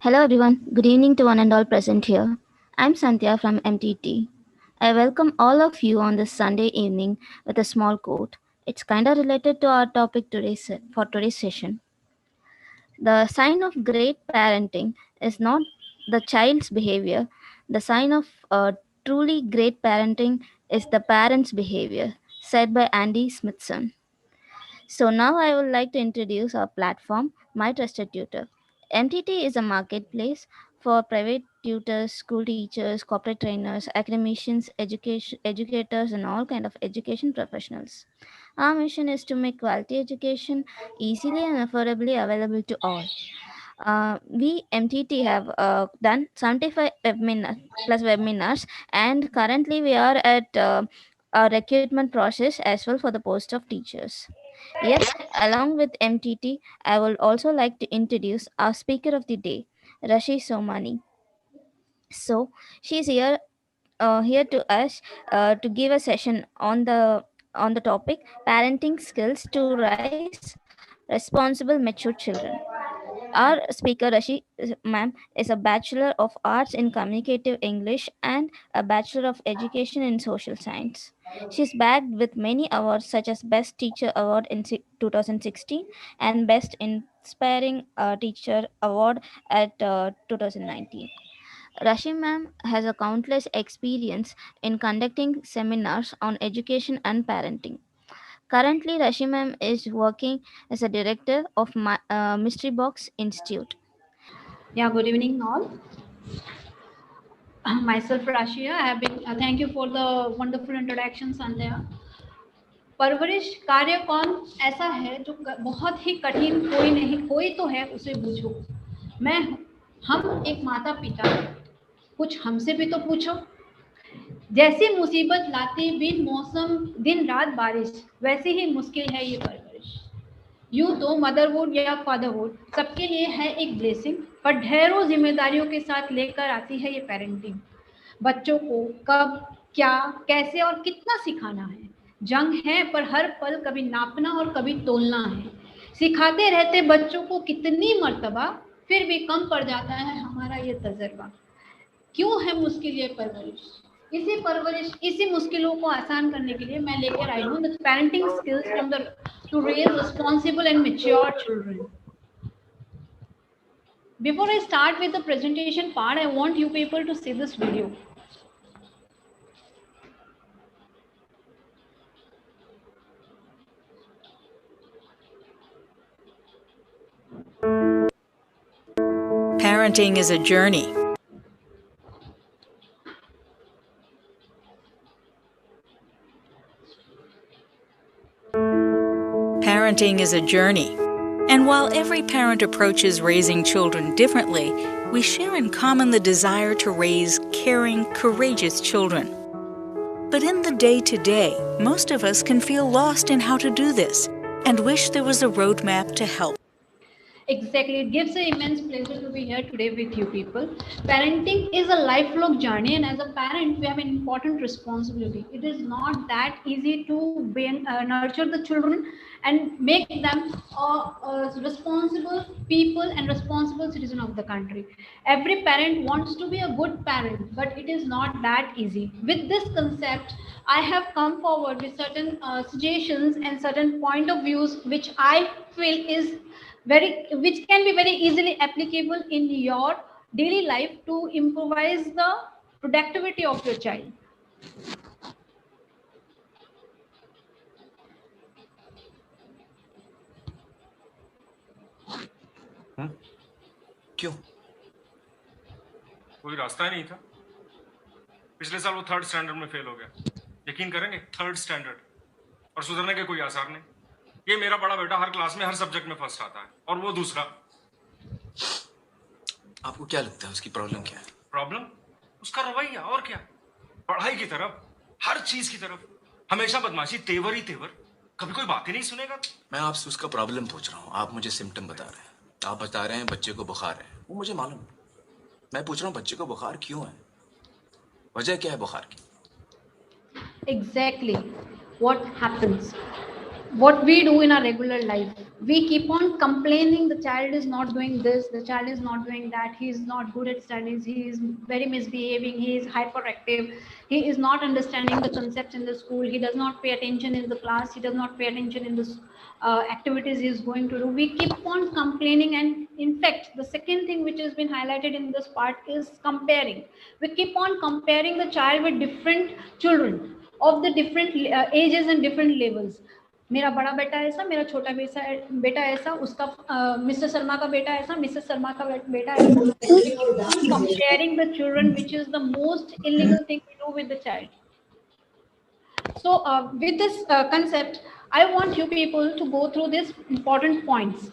Hello everyone, good evening to one and all present here. I'm Sandhya from MTT. I welcome all of you on this Sunday evening with a small quote. It's kinda related to our topic for today's session. The sign of great parenting is not the child's behavior. The sign of truly great parenting is the parent's behavior, said by Andy Smithson. So now I would like to introduce our platform, My Trusted Tutor. MTT is a marketplace for private tutors, school teachers, corporate trainers, academicians, educators, and all kind of education professionals. Our mission is to make quality education easily and affordably available to all. We MTT have done 75 plus webinars, and currently we are at a recruitment process as well for the post of teachers. Yes, along with MTT, I would also like to introduce our speaker of the day, Rashi Somani. So she's here to us to give a session on the topic parenting skills to raise responsible, mature children. Our speaker, Rashi ma'am, is a Bachelor of Arts in Communicative English and a Bachelor of Education in Social Science. She's bagged with many awards such as Best Teacher Award in 2016 and Best Inspiring Teacher Award at 2019. Rashi ma'am has a countless experience in conducting seminars on education and parenting. Currently, Rashi ma'am is working as a director of Mystery Box Institute. Yeah, good evening all. Myself Rashia. I have been thank you for the wonderful introduction, Sandhya. परवरिश कार्य कौन ऐसा है जो बहुत ही कठिन कोई नहीं, कोई तो है उसे पूछो। मैं हम एक माता पिता, कुछ हमसे भी तो पूछो। जैसी मुसीबत लाती बिन मौसम दिन रात बारिश, वैसी ही मुश्किल है ये परवरिश। यूं तो मदरहुड या फादरहुड सबके लिए है एक ब्लेसिंग, पर ढेरों जिम्मेदारियों के साथ लेकर आती है ये पेरेंटिंग। बच्चों को कब, क्या, कैसे और कितना सिखाना है, जंग है पर हर पल कभी नापना और कभी तोलना है। सिखाते रहते बच्चों को कितनी मर्तबा, फिर भी कम पड़ जाता है हमारा ये तजर्बा। क्यों है मुश्किल ये परवरिश, इसी मुश्किलों को आसान करने के लिए मैं लेकर आई हूँ the parenting skills from the to raise responsible and mature children. Before I start with the presentation part, I want you people to see this video. Parenting is a journey. Parenting is a journey. And while every parent approaches raising children differently, we share in common the desire to raise caring, courageous children. But in the day-to-day, most of us can feel lost in how to do this and wish there was a roadmap to help. Exactly, it gives an immense pleasure to be here today with you people. Parenting is a lifelong journey, and as a parent, we have an important responsibility. It is not that easy to nurture the children and make them responsible people and responsible citizen of the country. Every parent wants to be a good parent, but it is not that easy. With this concept, I have come forward with certain suggestions and certain point of views which I feel is which can be very easily applicable in your daily life to improvise the productivity of your child. क्यों? कोई रास्ता ही नहीं था। पिछले साल वो 3rd standard में fail हो गया। यकीन करेंगे 3rd स्टैंडर्ड, और सुधरने के कोई आसार नहीं। ये मेरा बड़ा बेटा हर क्लास में हर सब्जेक्ट में फर्स्ट आता है, और वो दूसरा। आपको क्या लगता है उसकी प्रॉब्लम क्या है? प्रॉब्लम उसका रवैया, और क्या। पढ़ाई की तरफ, हर चीज की तरफ हमेशा बदमाशी, तेवर ही तेवर, कभी कोई बात ही नहीं सुनेगा। मैं आपसे उसका प्रॉब्लम पूछ रहा हूँ, आप मुझे सिम्टम बता रहे हैं। आप बता रहे हैं बच्चे को बुखार है, वो मुझे मालूम है। मैं पूछ रहा हूँ बच्चे को बुखार क्यों है, वजह क्या है बुखार की? Exactly what happens. what we do in our regular life. We keep on complaining the child is not doing this, the child is not doing that, he is not good at studies, he is very misbehaving, he is hyperactive, he is not understanding the concepts in the school, he does not pay attention in the class, he does not pay attention in the activities he is going to do. We keep on complaining, and in fact the second thing which has been highlighted in this part is comparing. We keep on comparing the child with different children of the different ages and different levels. मेरा बड़ा बेटा ऐसा, मेरा छोटा बेटा ऐसा, उसका mister Sharma का बेटा ऐसा, मिसेस शर्मा का बेटा ऐसा. Comparing the children, which is the most illegal thing we do with the child. So with this concept, I want you people to go through these important points.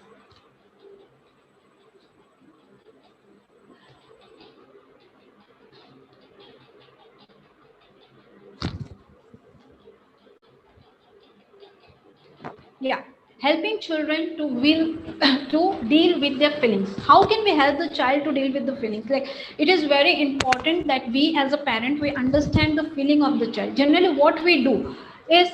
Yeah, helping children to deal with their feelings. How can we help the child to deal with the feelings? Like, it is very important that we as a parent, we understand the feeling of the child. Generally what we do is,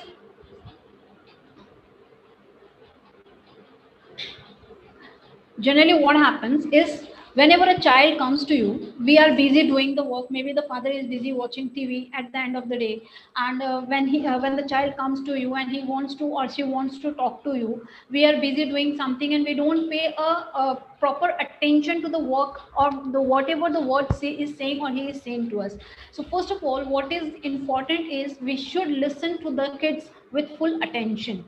generally what happens is, whenever a child comes to you, we are busy doing the work. Maybe the father is busy watching TV at the end of the day, and when the child comes to you and he wants to or she wants to talk to you, we are busy doing something and we don't pay a proper attention to the work or the whatever the word is saying or he is saying to us. So first of all, what is important is we should listen to the kids with full attention.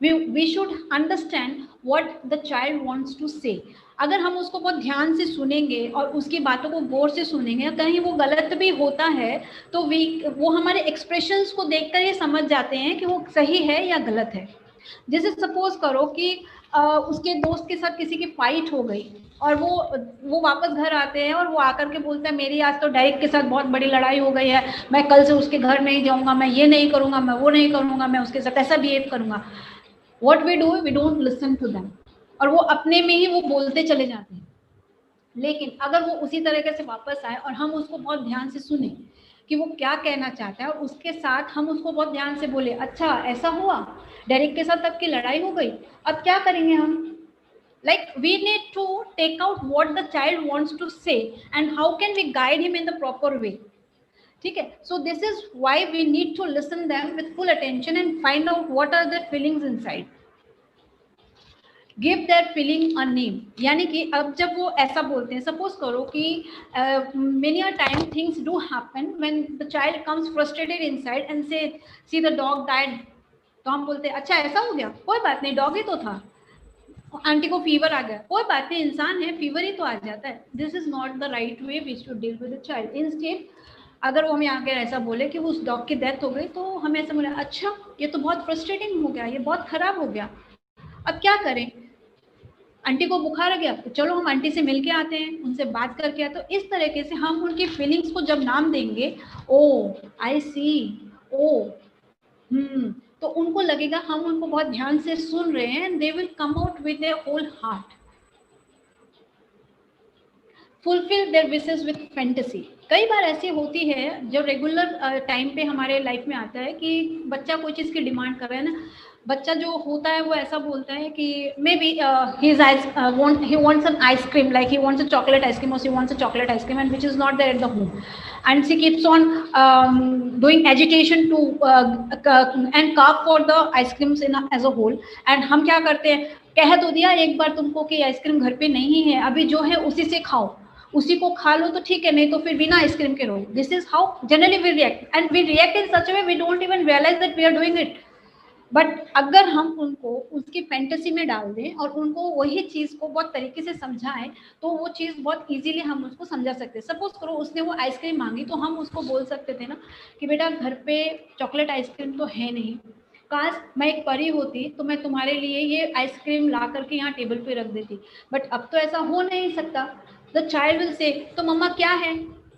We should understand what the child wants to say. अगर हम उसको बहुत ध्यान से सुनेंगे और उसकी बातों को गौर से सुनेंगे, कहीं वो गलत भी होता है तो वो हमारे एक्सप्रेशंस को देखकर ये समझ जाते हैं कि वो सही है या गलत है. जैसे सपोज करो कि उसके दोस्त के साथ किसी की फाइट हो गई और वो वापस घर आते हैं और वो आकर के बोलता है मेरी आज तो डायरेक्ट के साथ बहुत बड़ी लड़ाई हो गई है, मैं कल से उसके घर नहीं जाऊंगा, मैं ये नहीं करूंगा, मैं वो नहीं करूंगा, मैं उसके साथ ऐसा बिहेव करूंगा. What we do, we don't listen to them, और वो अपने में ही वो बोलते चले जाते हैं. लेकिन अगर वो उसी तरीके से वापस आए और हम उसको बहुत ध्यान से सुने कि वो क्या कहना चाहता है और उसके साथ हम उसको बहुत ध्यान से बोले, अच्छा ऐसा हुआ, डेरिक के साथ आपकी लड़ाई हो गई, अब क्या करेंगे हम. Like, we need to take out what the child wants to say and how can we guide him in the proper way. ठीक है. So this is why we need to listen them with full attention and find out what are their feelings inside. Give their feeling a name. यानी कि अब जब वो ऐसा बोलते हैं, सपोज करो कि many a time things do happen when the child comes frustrated inside and say, see the dog died. तो हम बोलते हैं अच्छा ऐसा हो गया, कोई बात नहीं, डॉग ही तो था. आंटी को फीवर आ गया, कोई बात नहीं, इंसान है, फीवर ही तो आ जाता है. This is not the right way we should deal with the child. Instead अगर वो हमें आगे ऐसा बोले कि उस डॉग की डेथ हो गई, तो हमें ऐसा बोले अच्छा ये तो बहुत फ्रस्ट्रेटिंग हो गया, ये बहुत खराब हो गया, अब क्या करें. आंटी को बुखार आ गया, तो चलो हम आंटी से मिल के आते हैं, उनसे बात करके आते. तो इस तरीके से हम उनकी फीलिंग्स को जब नाम देंगे, ओ आई सी, ओ तो उनको लगेगा हम उनको बहुत ध्यान से सुन रहे हैं. They will come out with their whole heart. Fulfil their wishes with fantasy. कई बार ऐसी होती है जो रेगुलर टाइम पे हमारे लाइफ में आता है कि बच्चा कोई चीज़ की डिमांड कर रहा है ना. बच्चा जो होता है वो ऐसा बोलता है कि may be he wants an ice cream, like he wants a chocolate ice cream or she wants a chocolate ice cream, and which is not there at the home, and she keeps on doing agitation to and carve for the ice creams as a whole. And हम क्या करते हैं, कह तो दिया एक बार तुमको कि आइसक्रीम घर पे नहीं है, अभी जो है उसी से खाओ, उसी को खा लो तो ठीक है, नहीं तो फिर बिना आइसक्रीम के रहो. This is how generally we react, and we react in such a way we don't even realise that we are doing it. But अगर हम उनको उसकी फैंटेसी में डाल दें और उनको वही चीज़ को बहुत तरीके से समझाएं, तो वो चीज़ बहुत इजीली हम उसको समझा सकते हैं. सपोज करो उसने वो आइसक्रीम मांगी, तो हम उसको बोल सकते थे ना कि बेटा घर पे चॉकलेट आइसक्रीम तो है नहीं, काश मैं एक परी होती तो मैं तुम्हारे लिए ये आइसक्रीम ला करके यहाँ टेबल पे रख देती, बट अब तो ऐसा हो नहीं सकता. द चाइल्ड विल से, तो मम्मा क्या है,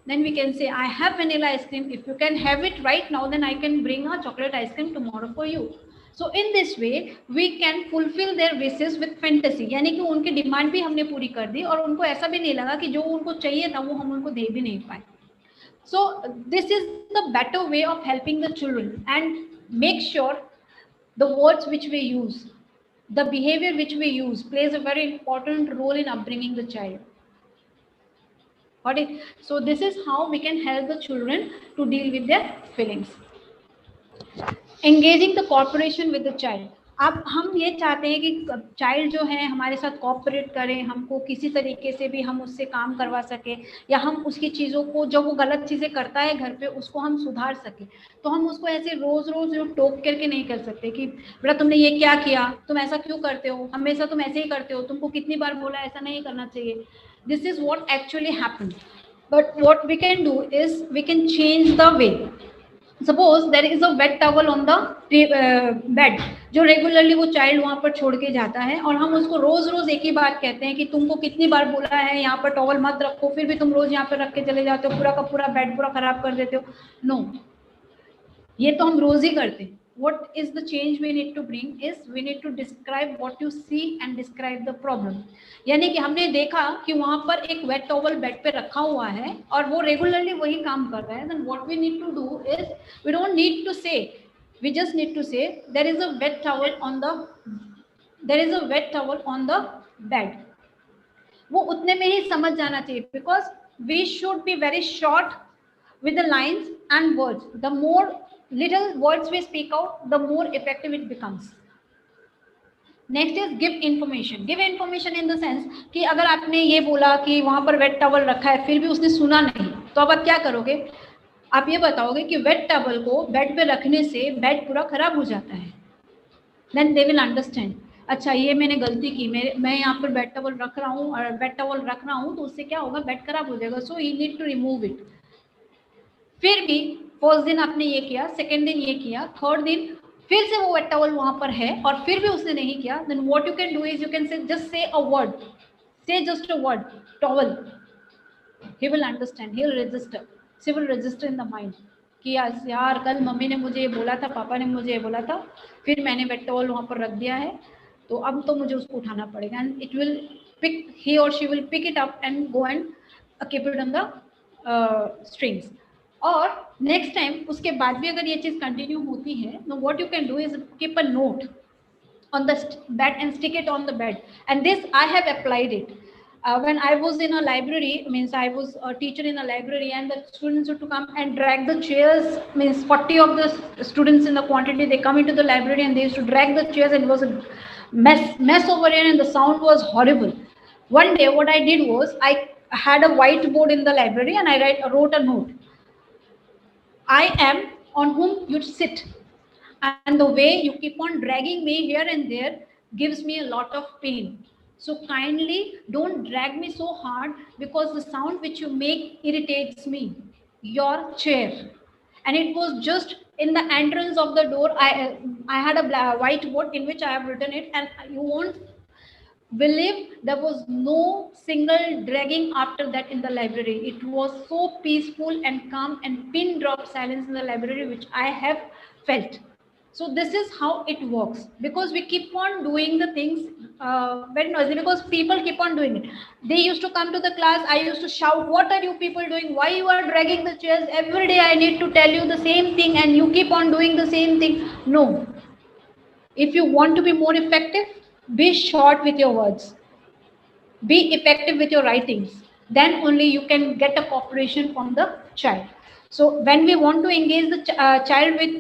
then we can say I have vanilla ice cream, if you can have it right now then I can bring a chocolate ice cream tomorrow for you. So in this way we can fulfill their wishes with fantasy. यानी कि उनकी demand भी हमने पूरी कर दी और उनको ऐसा भी नहीं लगा कि जो उनको चाहिए था वो हम उनको दे भी नहीं पाए. So this is the better way of helping the children, and make sure the words which we use, the behavior which we use plays a very important role in upbringing the child. Got it? So this is how we can help the children to deal with their feelings. Engaging the cooperation with the child. अब हम ये चाहते हैं कि child जो है हमारे साथ कोऑपरेट करें, हमको किसी तरीके से भी हम उससे काम करवा सके, या हम उसकी चीज़ों को, जो वो गलत चीज़ें करता है घर पे, उसको हम सुधार सके. तो हम उसको ऐसे रोज़ रोज़ टोक करके नहीं कर सकते कि बेटा तुमने ये क्या किया, तुम ऐसा क्यों करते हो, हमेशा तुम ऐसे ही करते हो, तुमको कितनी बार बोला ऐसा नहीं करना चाहिए. This is what actually happen. But what we can do is we can change the way. Suppose there is a wet towel on the bed, जो रेगुलरली वो चाइल्ड वहाँ पर छोड़ के जाता है, और हम उसको रोज रोज एक ही बात कहते हैं कि तुमको कितनी बार बोला है यहाँ पर टॉवल मत रखो, फिर भी तुम रोज यहाँ पर रख के चले जाते हो, पूरा का पूरा बेड पूरा खराब कर देते हो. नो, ये तो हम रोज ही करते हैं. What is the change we need to bring is we need to describe what you see and describe the problem. यानी कि हमने देखा कि वहाँ पर एक वेट टॉवल बेड पे रखा हुआ है और वो रेगुलरली वही काम कर रहा है. Then what we need to do is we don't need to say, we just need to say there is a wet towel on the bed. वो उतने में ही समझ जाना चाहिए, because we should be very short with the lines and words. The more little words we speak out, the more effective it becomes. Next is give information. Give information in the sense कि अगर आपने ये बोला कि वहाँ पर wait towel रखा है फिर भी उसने सुना नहीं, तो अब आप क्या करोगे? आप ये बताओगे कि वेट टॉवल को बेड पे रखने से बेड पूरा खराब हो जाता है. Then they will understand. अच्छा, ये मैंने गलती की, मैं यहाँ पर बेड टॉवल रख रहा हूँ और बेड टॉवल रख रहा हूँ तो उससे क्या होगा, बेड खराब हो जाएगा. सो ही नीड टू रिमूव इट. फिर भी फर्स्ट दिन आपने ये किया, सेकेंड दिन ये किया, थर्ड दिन फिर से वो वेट टॉवल वहां पर है और फिर भी उसने नहीं किया. Then what you can do is you can say just say a word, say just a word towel. He will understand, he will register, she will register in the mind कि यार कल मम्मी ने मुझे ये बोला था, पापा ने मुझे ये बोला था, फिर मैंने वेट टॉवल वहां पर रख दिया है, तो अब तो मुझे उसको उठाना पड़ेगा. And it will pick, he or she will pick it up and go and keep it on the strings. और नेक्स्ट टाइम उसके बाद भी अगर ये चीज़ कंटिन्यू होती है, तो what you can do is keep a note on the bed and stick it on the bed. And this I have applied it when I was in a library, means I was a teacher in a library, and the students used to come and drag the chairs, means 40 of the students in the quantity, they come into the library and they used to drag the chairs, and it was a mess over here and the sound was horrible. One day what I did was I had a whiteboard in the library and I wrote a note. I am on whom you sit, and the way you keep on dragging me here and there gives me a lot of pain. So kindly don't drag me so hard, because the sound which you make irritates me. Your chair. And it was just in the entrance of the door. I had a whiteboard in which I have written it, and you won't believe there was no single dragging after that in the library. It was so peaceful and calm and pin drop silence in the library, which I have felt. So this is how it works, because we keep on doing the things very noisy, because people keep on doing it. They used to come to the class, I used to shout, what are you people doing, why you are dragging the chairs every day? I need to tell you the same thing and you keep on doing the same thing. No, if you want to be more effective, be short with your words, be effective with your writings, then only you can get a cooperation from the child. So when we want to engage the child with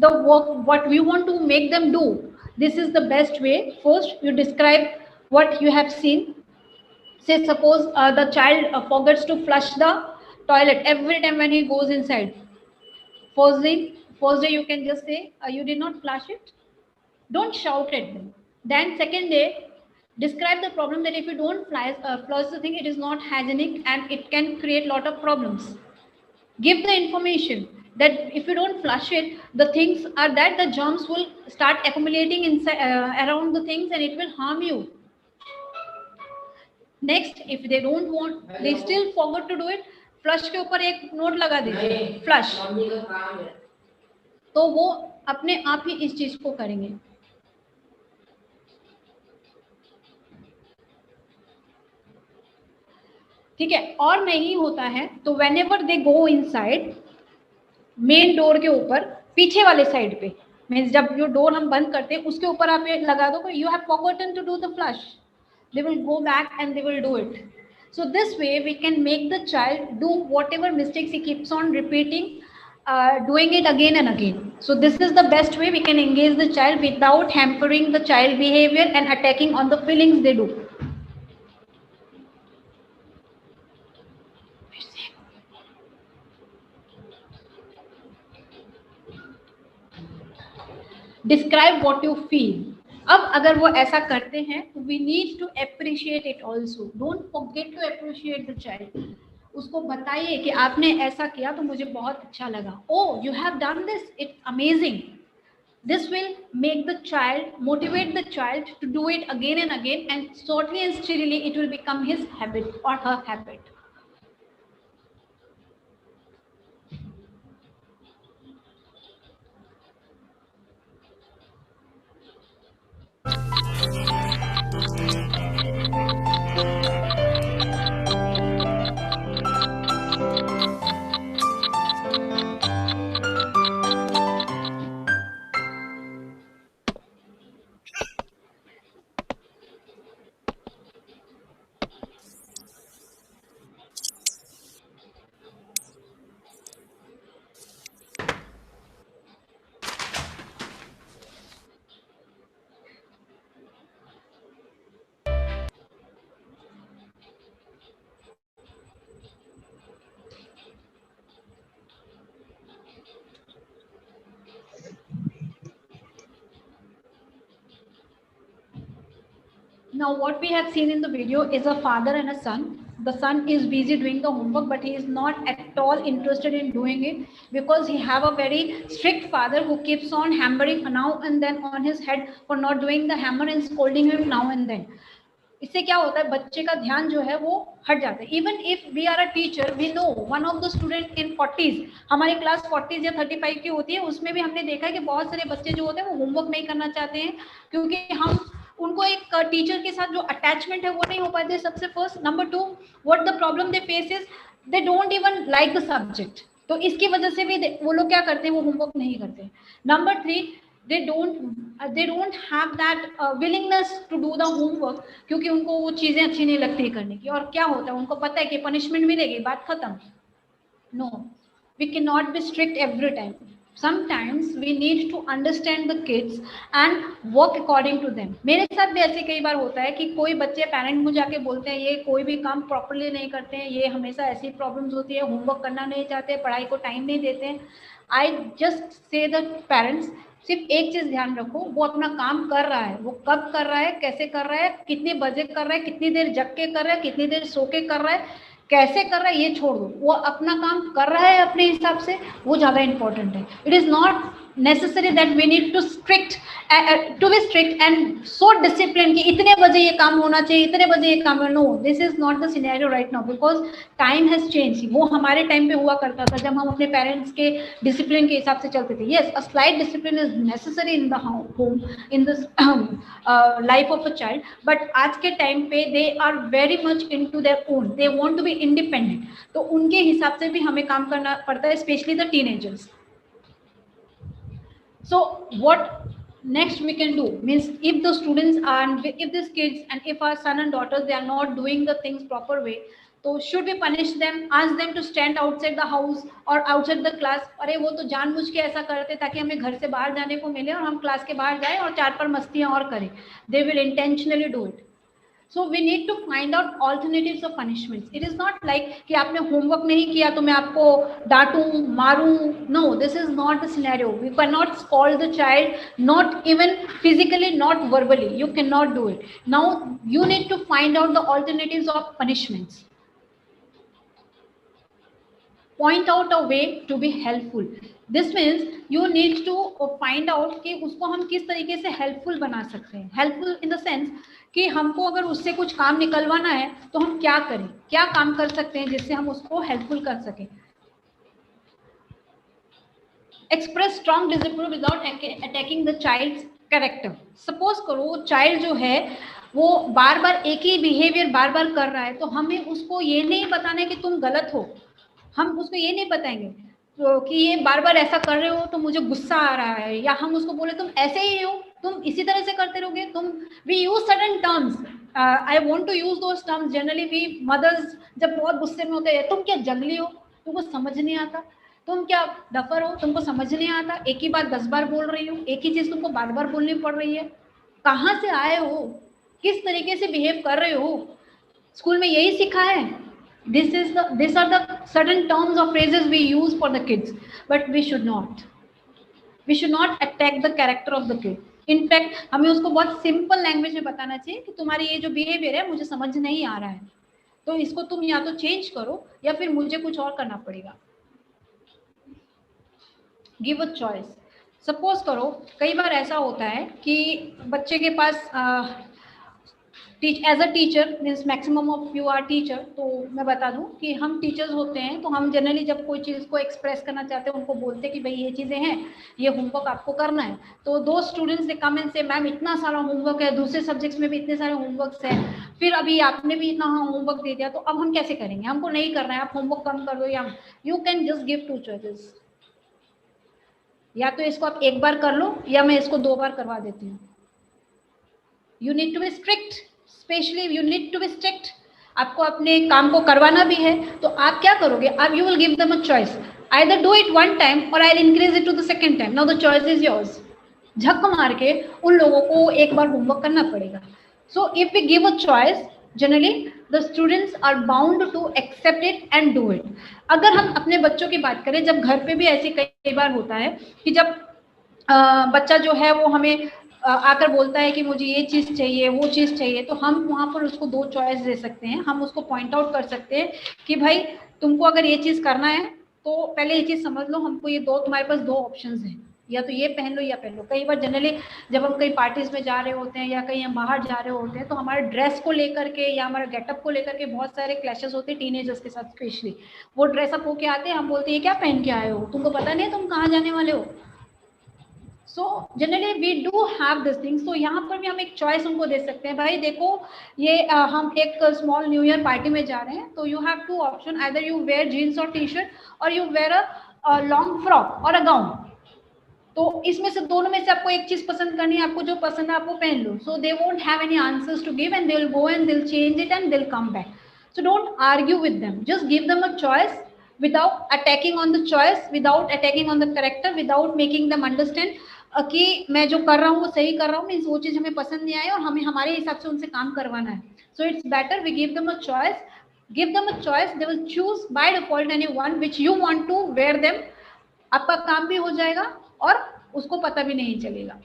the work, what we want to make them do, this is the best way. First, you describe what you have seen. Say suppose the child forgets to flush the toilet every time when he goes inside. First day you can just say you did not flush it. Don't shout at them. Then second day, describe the problem, that if you don't flush the thing, it is not hygienic and it can create lot of problems. Give the information that if you don't flush it, the things are that the germs will start accumulating inside around the things and it will harm you. Next, if they don't want, they still forgot to do it, flush के ऊपर एक note लगा दीजिए, flush. तो वो अपने आप ही इस चीज को करेंगे. ठीक है, और नहीं होता है तो whenever they go inside, main door के ऊपर पीछे वाले साइड पे मीन्स जब जो डोर हम बंद करते हैं उसके ऊपर आप ये लगा दो you have forgotten to do the flush, they will go back and they will do it. So this way we can make the child do whatever mistakes he keeps on repeating, doing it again and again. So this is the best way we can engage the child without hampering the child behavior and attacking on the feelings they do. Describe what you feel. अब अगर वो ऐसा करते हैं तो we need to appreciate it also. Don't forget to appreciate the child. उसको बताइए कि आपने ऐसा किया तो मुझे बहुत अच्छा लगा. Oh you have done this, it's amazing. This will make the child, motivate the child to do it again and again, and shortly and steadily it will become his habit or her habit. Now what we have seen in the video is a father and a son. The son is busy doing the homework, but he is not at all interested in doing it because he have a very strict father who keeps on hammering now and then on his head for not doing the hammer and scolding him now and then. इससे क्या होता है, बच्चे का ध्यान जो है वो हट जाता है. Even if we are a teacher, we know one of the student in 40s, हमारी क्लास 40s या 35 की होती है, उसमें भी हमने देखा है कि बहुत सारे बच्चे जो होते हैं वो होमवर्क नहीं करना चाहते हैं क्योंकि हम उनको एक टीचर के साथ जो अटैचमेंट है वो नहीं हो पाते. सबसे first. Number 2, what the problem they face is they don't even like the subject. तो इसकी वजह से भी वो लोग क्या करते हैं, वो होमवर्क नहीं करते. Number 3, they don't have that willingness to do the homework क्योंकि उनको वो चीजें अच्छी नहीं लगती करने की. और क्या होता है, उनको पता है कि पनिशमेंट मिलेगी, बात खत्म. No, we cannot be strict every time. Sometimes we need to understand the kids and work according to them. मेरे साथ भी ऐसे कई बार होता है कि कोई बच्चे पेरेंट मुझे आके बोलते हैं ये कोई भी काम प्रॉपरली नहीं करते हैं, ये हमेशा ऐसी प्रॉब्लम्स होती है, होमवर्क करना नहीं चाहते, पढ़ाई को टाइम नहीं देते हैं. I just say the parents, सिर्फ एक चीज ध्यान रखो, वो अपना काम कर रहा है, वो कब कर रहा है, कैसे कर रहा है, कितने बजे कर रहा है, कितनी देर जग के कर रहा है, कितनी देर सो के कर रहा है, कैसे कर रहा है, ये छोड़ दो. वो अपना काम कर रहा है अपने हिसाब से, वो ज़्यादा इंपॉर्टेंट है. It is not necessary that we need to be strict and so disciplined कि इतने बजे ये काम होना चाहिए, इतने बजे ये काम. No, this is not the scenario right now because time has changed. वो हमारे टाइम पे हुआ करता था जब हम अपने पेरेंट्स के डिसिप्लिन के हिसाब से चलते थे. Yes, a slight discipline is necessary in the home, in the life of a child, but आज के टाइम पे they are very much into their own. They want to be independent. तो उनके हिसाब से भी हमें काम करना पड़ता है, especially the teenagers. So what next we can do means if the students and if these kids and if our son and daughters they are not doing the things proper way, so should we punish them, ask them to stand outside the house or outside the class. अरे वो तो जानबूझ के ऐसा करते ताकि हमें घर से बाहर जाने को मिले और हम क्लास के बाहर जाएं और 4 मस्तियां और करें. They will intentionally do it. So we need to find out alternatives of punishments. It is not like कि आपने homework नहीं किया तो मैं आपको डांटूं, मारूं. No, this is not the scenario. We cannot scold the child, not even physically, not verbally. You cannot do it. Now you need to find out the alternatives of punishments. Point out a way to be helpful. This means you need to find out कि उसको हम किस तरीके से helpful बना सकते हैं. Helpful in the sense कि हमको अगर उससे कुछ काम निकलवाना है तो हम क्या करें, क्या काम कर सकते हैं जिससे हम उसको हेल्पफुल कर सकें. Express strong discipline without attacking the child's character. Suppose करो चाइल्ड जो है वो बार बार एक ही बिहेवियर बार बार कर रहा है, तो हमें उसको ये नहीं बताना है कि तुम गलत हो. हम उसको ये नहीं बताएंगे तो कि ये बार बार ऐसा कर रहे हो तो मुझे गुस्सा आ रहा है, या हम उसको बोले तुम ऐसे ही हो, तुम इसी तरह से करते रहोगे, तुम we use certain terms, I want to use those terms generally. We mothers जब बहुत गुस्से में होते हैं, तुम क्या जंगली हो, तुमको समझ नहीं आता, तुम क्या डफर हो, तुमको समझ नहीं आता, एक ही बात 10 बार बोल रही हो, एक ही चीज तुमको बार बार बोलनी पड़ रही है, कहाँ से आए हो, किस तरीके से बिहेव कर रहे हो, स्कूल में यही सिखा है? These are the certain terms or phrases we use for the kids, but we should not attack the character of the kid. In fact, हमें उसको बहुत सिंपल लैंग्वेज में बताना चाहिए कि तुम्हारी ये जो बिहेवियर है मुझे समझ नहीं आ रहा है, तो इसको तुम या तो चेंज करो या फिर मुझे कुछ और करना पड़ेगा। Give a choice. सपोज करो कई बार ऐसा होता है कि बच्चे के पास as a teacher means maximum of you are teacher, तो मैं बता दूं कि हम टीचर्स होते हैं तो हम जनरली जब कोई चीज़ को एक्सप्रेस करना चाहते हैं, उनको बोलते हैं कि भाई ये चीज़ें हैं, ये होमवर्क आपको करना है, तो दो स्टूडेंट्स दे कम एंड से मैम इतना सारा होमवर्क है, दूसरे सब्जेक्ट्स में भी इतने सारे होमवर्क्स हैं, फिर अभी आपने भी इतना होमवर्क दे दिया, तो अब हम कैसे करेंगे, हमको नहीं करना है, आप होमवर्क कम कर दो, या you can just give 2 choices, या तो इसको आप एक बार कर लो या मैं इसको 2 बार करवा देती हूँ। You need to be strict, specially you need to be strict. आपको अपने काम को करवाना भी है तो आप क्या करोगे, अब you will give them a choice, either do it 1 time और I will increase it to the second time, now the choice is yours. झक मार के उन लोगों को एक बार होमवर्क करना पड़ेगा। So if we give a choice, generally the students are bound to accept it and do it. अगर हम अपने बच्चों की बात करें, जब घर पे भी ऐसे कई बार होता है कि जब बच्चा जो है वो हमें आकर बोलता है कि मुझे ये चीज़ चाहिए, वो चीज़ चाहिए, तो हम वहाँ पर उसको 2 चॉइस दे सकते हैं। हम उसको पॉइंट आउट कर सकते हैं कि भाई तुमको अगर ये चीज़ करना है तो पहले ये चीज़ समझ लो, हमको ये तुम्हारे पास 2 ऑप्शंस हैं, या तो ये पहन लो या पहन लो। कई बार जनरली जब हम कई पार्टीज में जा रहे होते हैं या कहीं हम बाहर जा रहे होते हैं, तो हमारे ड्रेस को लेकर के या हमारे गेटअप को लेकर के बहुत सारे क्लैशेस होते हैं टीनेजर्स के साथ। स्पेशली वो ड्रेसअप होके आते हैं, हम बोलते हैं क्या पहन के आए हो, तुमको पता नहीं तुम कहाँ जाने वाले हो। So generally we do have this thing. So यहाँ पर भी हम एक चॉइस उनको दे सकते हैं, भाई देखो ये हम एक स्मॉल न्यू ईयर पार्टी में जा रहे हैं, तो you have 2 option, either you wear jeans or T shirt or you wear a long frock or a gown. तो इसमें से दोनों में से आपको एक चीज पसंद करनी है, आपको जो पसंद है आप वो पहन लो। So they won't have any answers to give and they will go and they will change it and they will come back. So don't argue with them, just give them a choice without attacking on the choice, without attacking on the character, without making them understand कि मैं जो कर रहा हूँ वो सही कर रहा हूँ, मीन्स वो चीज़ हमें पसंद नहीं आई और हमें हमारे हिसाब से उनसे काम करवाना है। So it's better we give them a choice, give them a choice, they will choose by default any one which you want to wear them। आपका काम भी हो जाएगा और उसको पता भी नहीं चलेगा।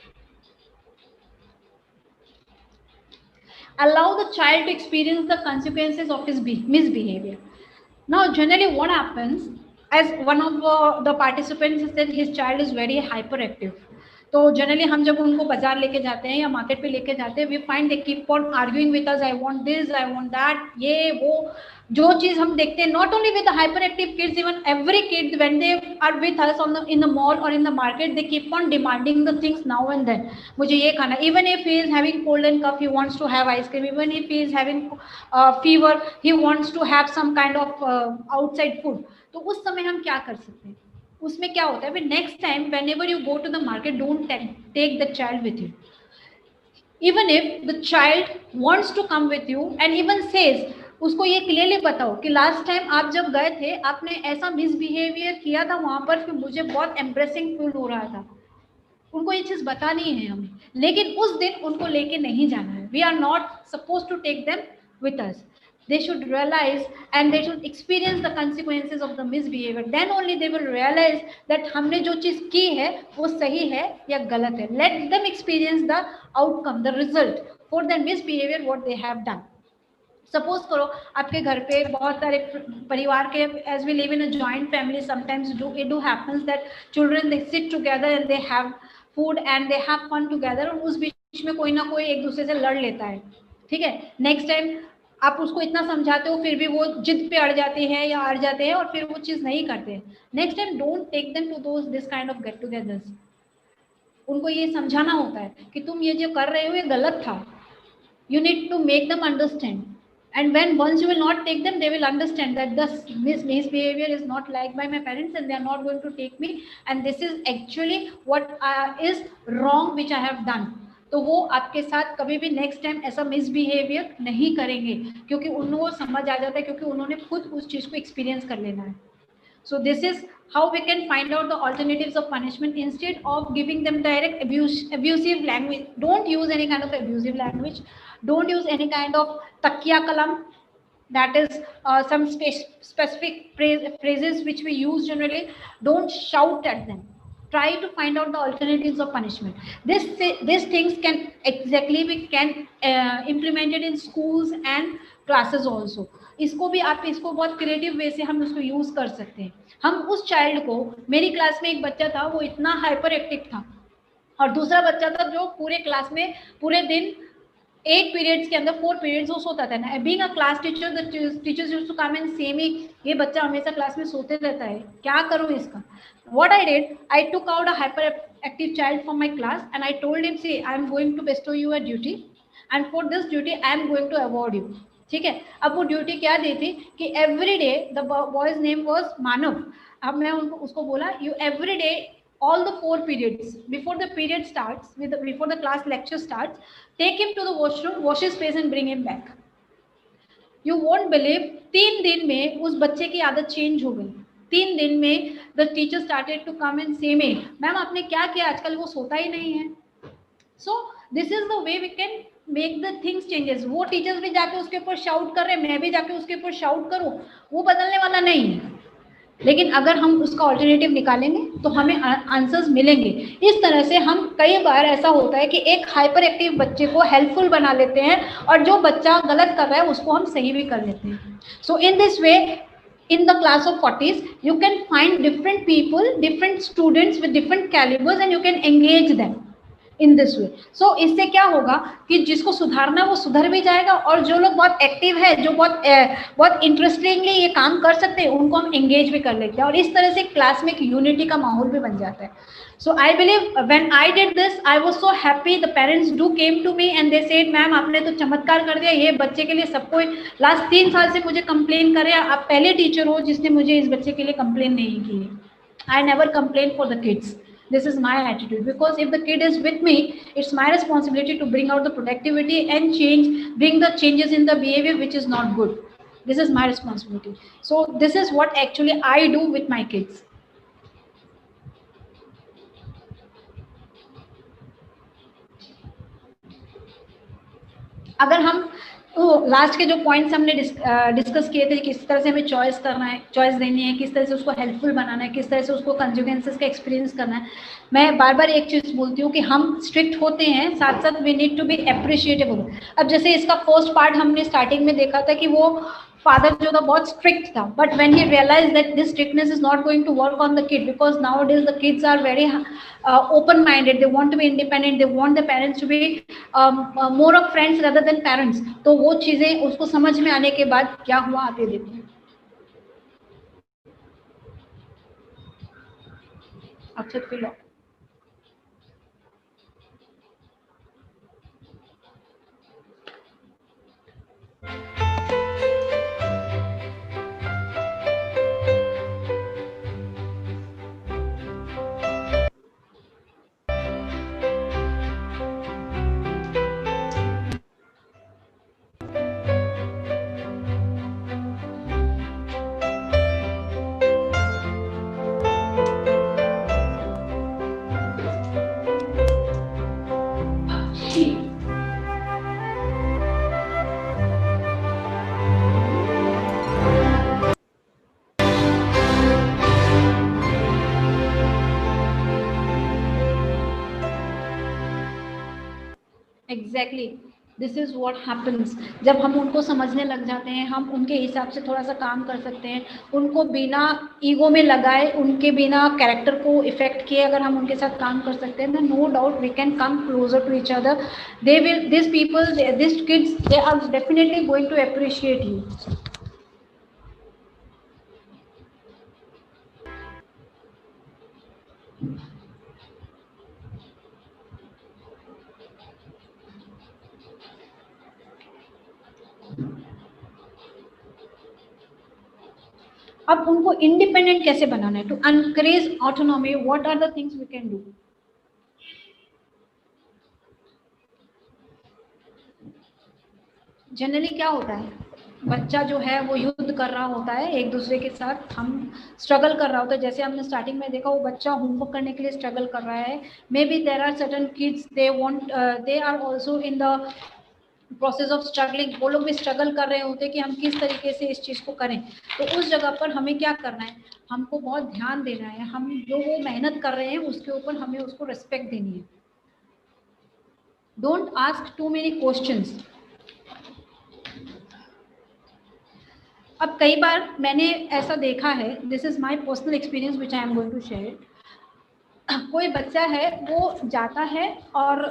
Allow the child to experience the consequences of his misbehavior। Now generally what happens, as one of the participants said his child is very hyperactive, तो जनरली हम जब उनको बाजार लेके जाते हैं या मार्केट पे लेके जाते हैं, we find they keep on arguing with us, I want this, I want that, ये वो जो चीज हम देखते हैं, not only with hyper active kids, even every kid when they are with us on the in the mall और in the market, they keep on demanding the things now and then, मुझे ये खाना, even if he is having cold and cough he wants to have ice cream, even if he is having fever he wants to have some kind of outside food. तो उस समय हम क्या कर सकते हैं, उसमें क्या होता है, next time whenever you go to the market, don't take the child with you, even if the child wants to come with you and even says, उसको ये क्लियरली बताओ कि लास्ट टाइम आप जब गए थे आपने ऐसा मिसबिहेवियर किया था वहां पर, फिर मुझे बहुत एम्ब्रेसिंग फील हो रहा था। उनको ये चीज बतानी है हमें, लेकिन उस दिन उनको लेके नहीं जाना है। We are not suppose to take them with us, they should realize and they should experience the consequences of the misbehavior, then only they will realize that हमने जो चीज की है वो सही है या गलत है। let them experience the outcome, the result for their misbehavior what they have done। Suppose करो आपके घर पे बहुत सारे परिवार के, as we live in a joint family, sometimes it do happens that children they sit together and they have food and they have fun together, और उस बीच में कोई ना कोई एक दूसरे से लड़ लेता है, ठीक है। नेक्स्ट टाइम आप उसको इतना समझाते हो फिर भी वो जिद पे अड़ जाते हैं या अड़ जाते हैं और फिर वो चीज नहीं करते। Next time don't take them to this kind of get togethers. उनको ये समझाना होता है कि तुम ये जो कर रहे हो ये गलत था। You need to make them understand And when once you will not take them, they will understand that this misbehavior is not liked by my parents and they are not going to take me, and this is actually what is wrong which I have done. तो वो आपके साथ कभी भी next time ऐसा misbehaviour नहीं करेंगे, क्योंकि उनको समझ आ जाता है, क्योंकि उन्होंने खुद उस चीज को एक्सपीरियंस कर लेना है. So this is how we can find out the alternatives of punishment instead of giving them direct abusive language. Don't use any kind of abusive language. Don't use any kind of takya kalam, that is some specific phrases which we use generally. Don't shout at them. Try to find out the alternatives of punishment. These things can exactly we can implemented in schools and classes also. इसको भी आप इसको बहुत creative way से हम उसको use कर सकते हैं. हम उस चाइल्ड को, मेरी क्लास में एक बच्चा था वो इतना हाइपर एक्टिव था, और दूसरा बच्चा था जो पूरे क्लास में पूरे दिन 8 पीरियड्स के अंदर 4 पीरियड्स वो सोता था ना. Being a class teacher, the teachers used to come and say me, ये बच्चा हमेशा क्लास में सोते रहता है, क्या करूं इसका. What I did, I took out a hyperactive child from my class and I told him, see, I am going to bestow you a duty and for this duty I am going to award you. ठीक है. अब वो duty क्या दी थी कि every day, the boy's name was Manav. अब मैं उनको उसको बोला, you every day all the 4 periods, before the period starts, before the class lecture starts, take him to the washroom, wash his face and bring him back. You won't believe, 3 दिन में उस बच्चे की आदत चेंज हो गई. 3 दिन में the teacher started to come and say me, ma'am आपने क्या किया, आजकल वो सोता ही नहीं है. So this is the way we can make the things changes. वो टीचर्स भी जाके उसके ऊपर शाउट कर रहे हैं, मैं भी जाके उसके ऊपर शाउट करूँ, वो बदलने वाला नहीं है. लेकिन अगर हम उसका ऑल्टरनेटिव निकालेंगे तो हमें आंसर्स मिलेंगे. इस तरह से हम कई बार ऐसा होता है कि एक हाइपर एक्टिव बच्चे को हेल्पफुल बना लेते हैं और जो बच्चा गलत कर रहा है उसको हम सही भी कर लेते हैं. So in this way, in the class of 40s, you can find different people, different students with different calibers and you can engage them in this way. So इससे क्या होगा कि जिसको सुधारना वो सुधर भी जाएगा, और जो लोग बहुत एक्टिव है, जो बहुत इंटरेस्टिंगली ये काम कर सकते हैं, उनको हम एंगेज भी कर लेते हैं, और इस तरह से क्लास में एक यूनिटी का माहौल भी बन जाता है. So I believe when I did this, I was so happy. The parents do came to me and they said, ma'am आपने तो चमत्कार कर दिया, ये बच्चे के लिए सबको लास्ट 3 साल से मुझे कंप्लेन करे, आप पहले टीचर हो जिसने मुझे इस बच्चे के लिए कंप्लेन नहीं की. I never complain for the kids. This is my attitude, because if the kid is with me, it's my responsibility to bring out the productivity and bring the changes in the behavior which is not good. This is my responsibility. So this is what actually I do with my kids. अगर हम last के जो points हमने discuss किए थे, किस तरह से हमें चॉइस करना है, चॉइस देनी है, किस तरह से उसको हेल्पफुल बनाना है, किस तरह से उसको कंजुगेंसेस का एक्सपीरियंस करना है. मैं बार बार एक चीज़ बोलती हूँ कि हम स्ट्रिक्ट होते हैं, साथ साथ we need to be appreciatable. अब जैसे इसका फर्स्ट पार्ट हमने स्टार्टिंग में देखा था कि वो फादर जो था बहुत स्ट्रिक्ट था, but when he realise that this strictness is not going to work on the kid, because nowadays the kids are very open minded, they want to be independent, they want the parents to be more of friends rather than parents. तो वो चीजें उसको समझ में आने के बाद क्या हुआ, आप ये देखिए. अक्षत फिर exactly this is what happens. जब हम उनको समझने लग जाते हैं, हम उनके हिसाब से थोड़ा सा काम कर सकते हैं, उनको बिना ईगो में लगाए, उनके बिना कैरेक्टर को इफेक्ट किए अगर हम उनके साथ काम कर सकते हैं, no doubt we can come closer to each other. They will, this people, this kids, they are definitely going to appreciate you. अब उनको इंडिपेंडेंट कैसे बनाना है, to encourage autonomy, what are the things we can do. Generally क्या होता है, बच्चा जो है वो युद्ध कर रहा होता है एक दूसरे के साथ, हम स्ट्रगल कर रहा होता है। जैसे हमने स्टार्टिंग में देखा, वो बच्चा होमवर्क करने के लिए स्ट्रगल कर रहा है, maybe there are certain kids they are also in the process of struggling, वो लोग भी स्ट्रगल कर रहे होते हैं कि हम किस तरीके से इस चीज़ को करें। तो उस जगह पर हमें क्या करना है, हमको बहुत ध्यान देना है, हम जो वो मेहनत कर रहे हैं उसके ऊपर हमें उसको रिस्पेक्ट देनी है। Don't ask too many questions. अब कई बार मैंने ऐसा देखा है, this is my personal experience which I am going to share. कोई बच्चा है, वो जाता है और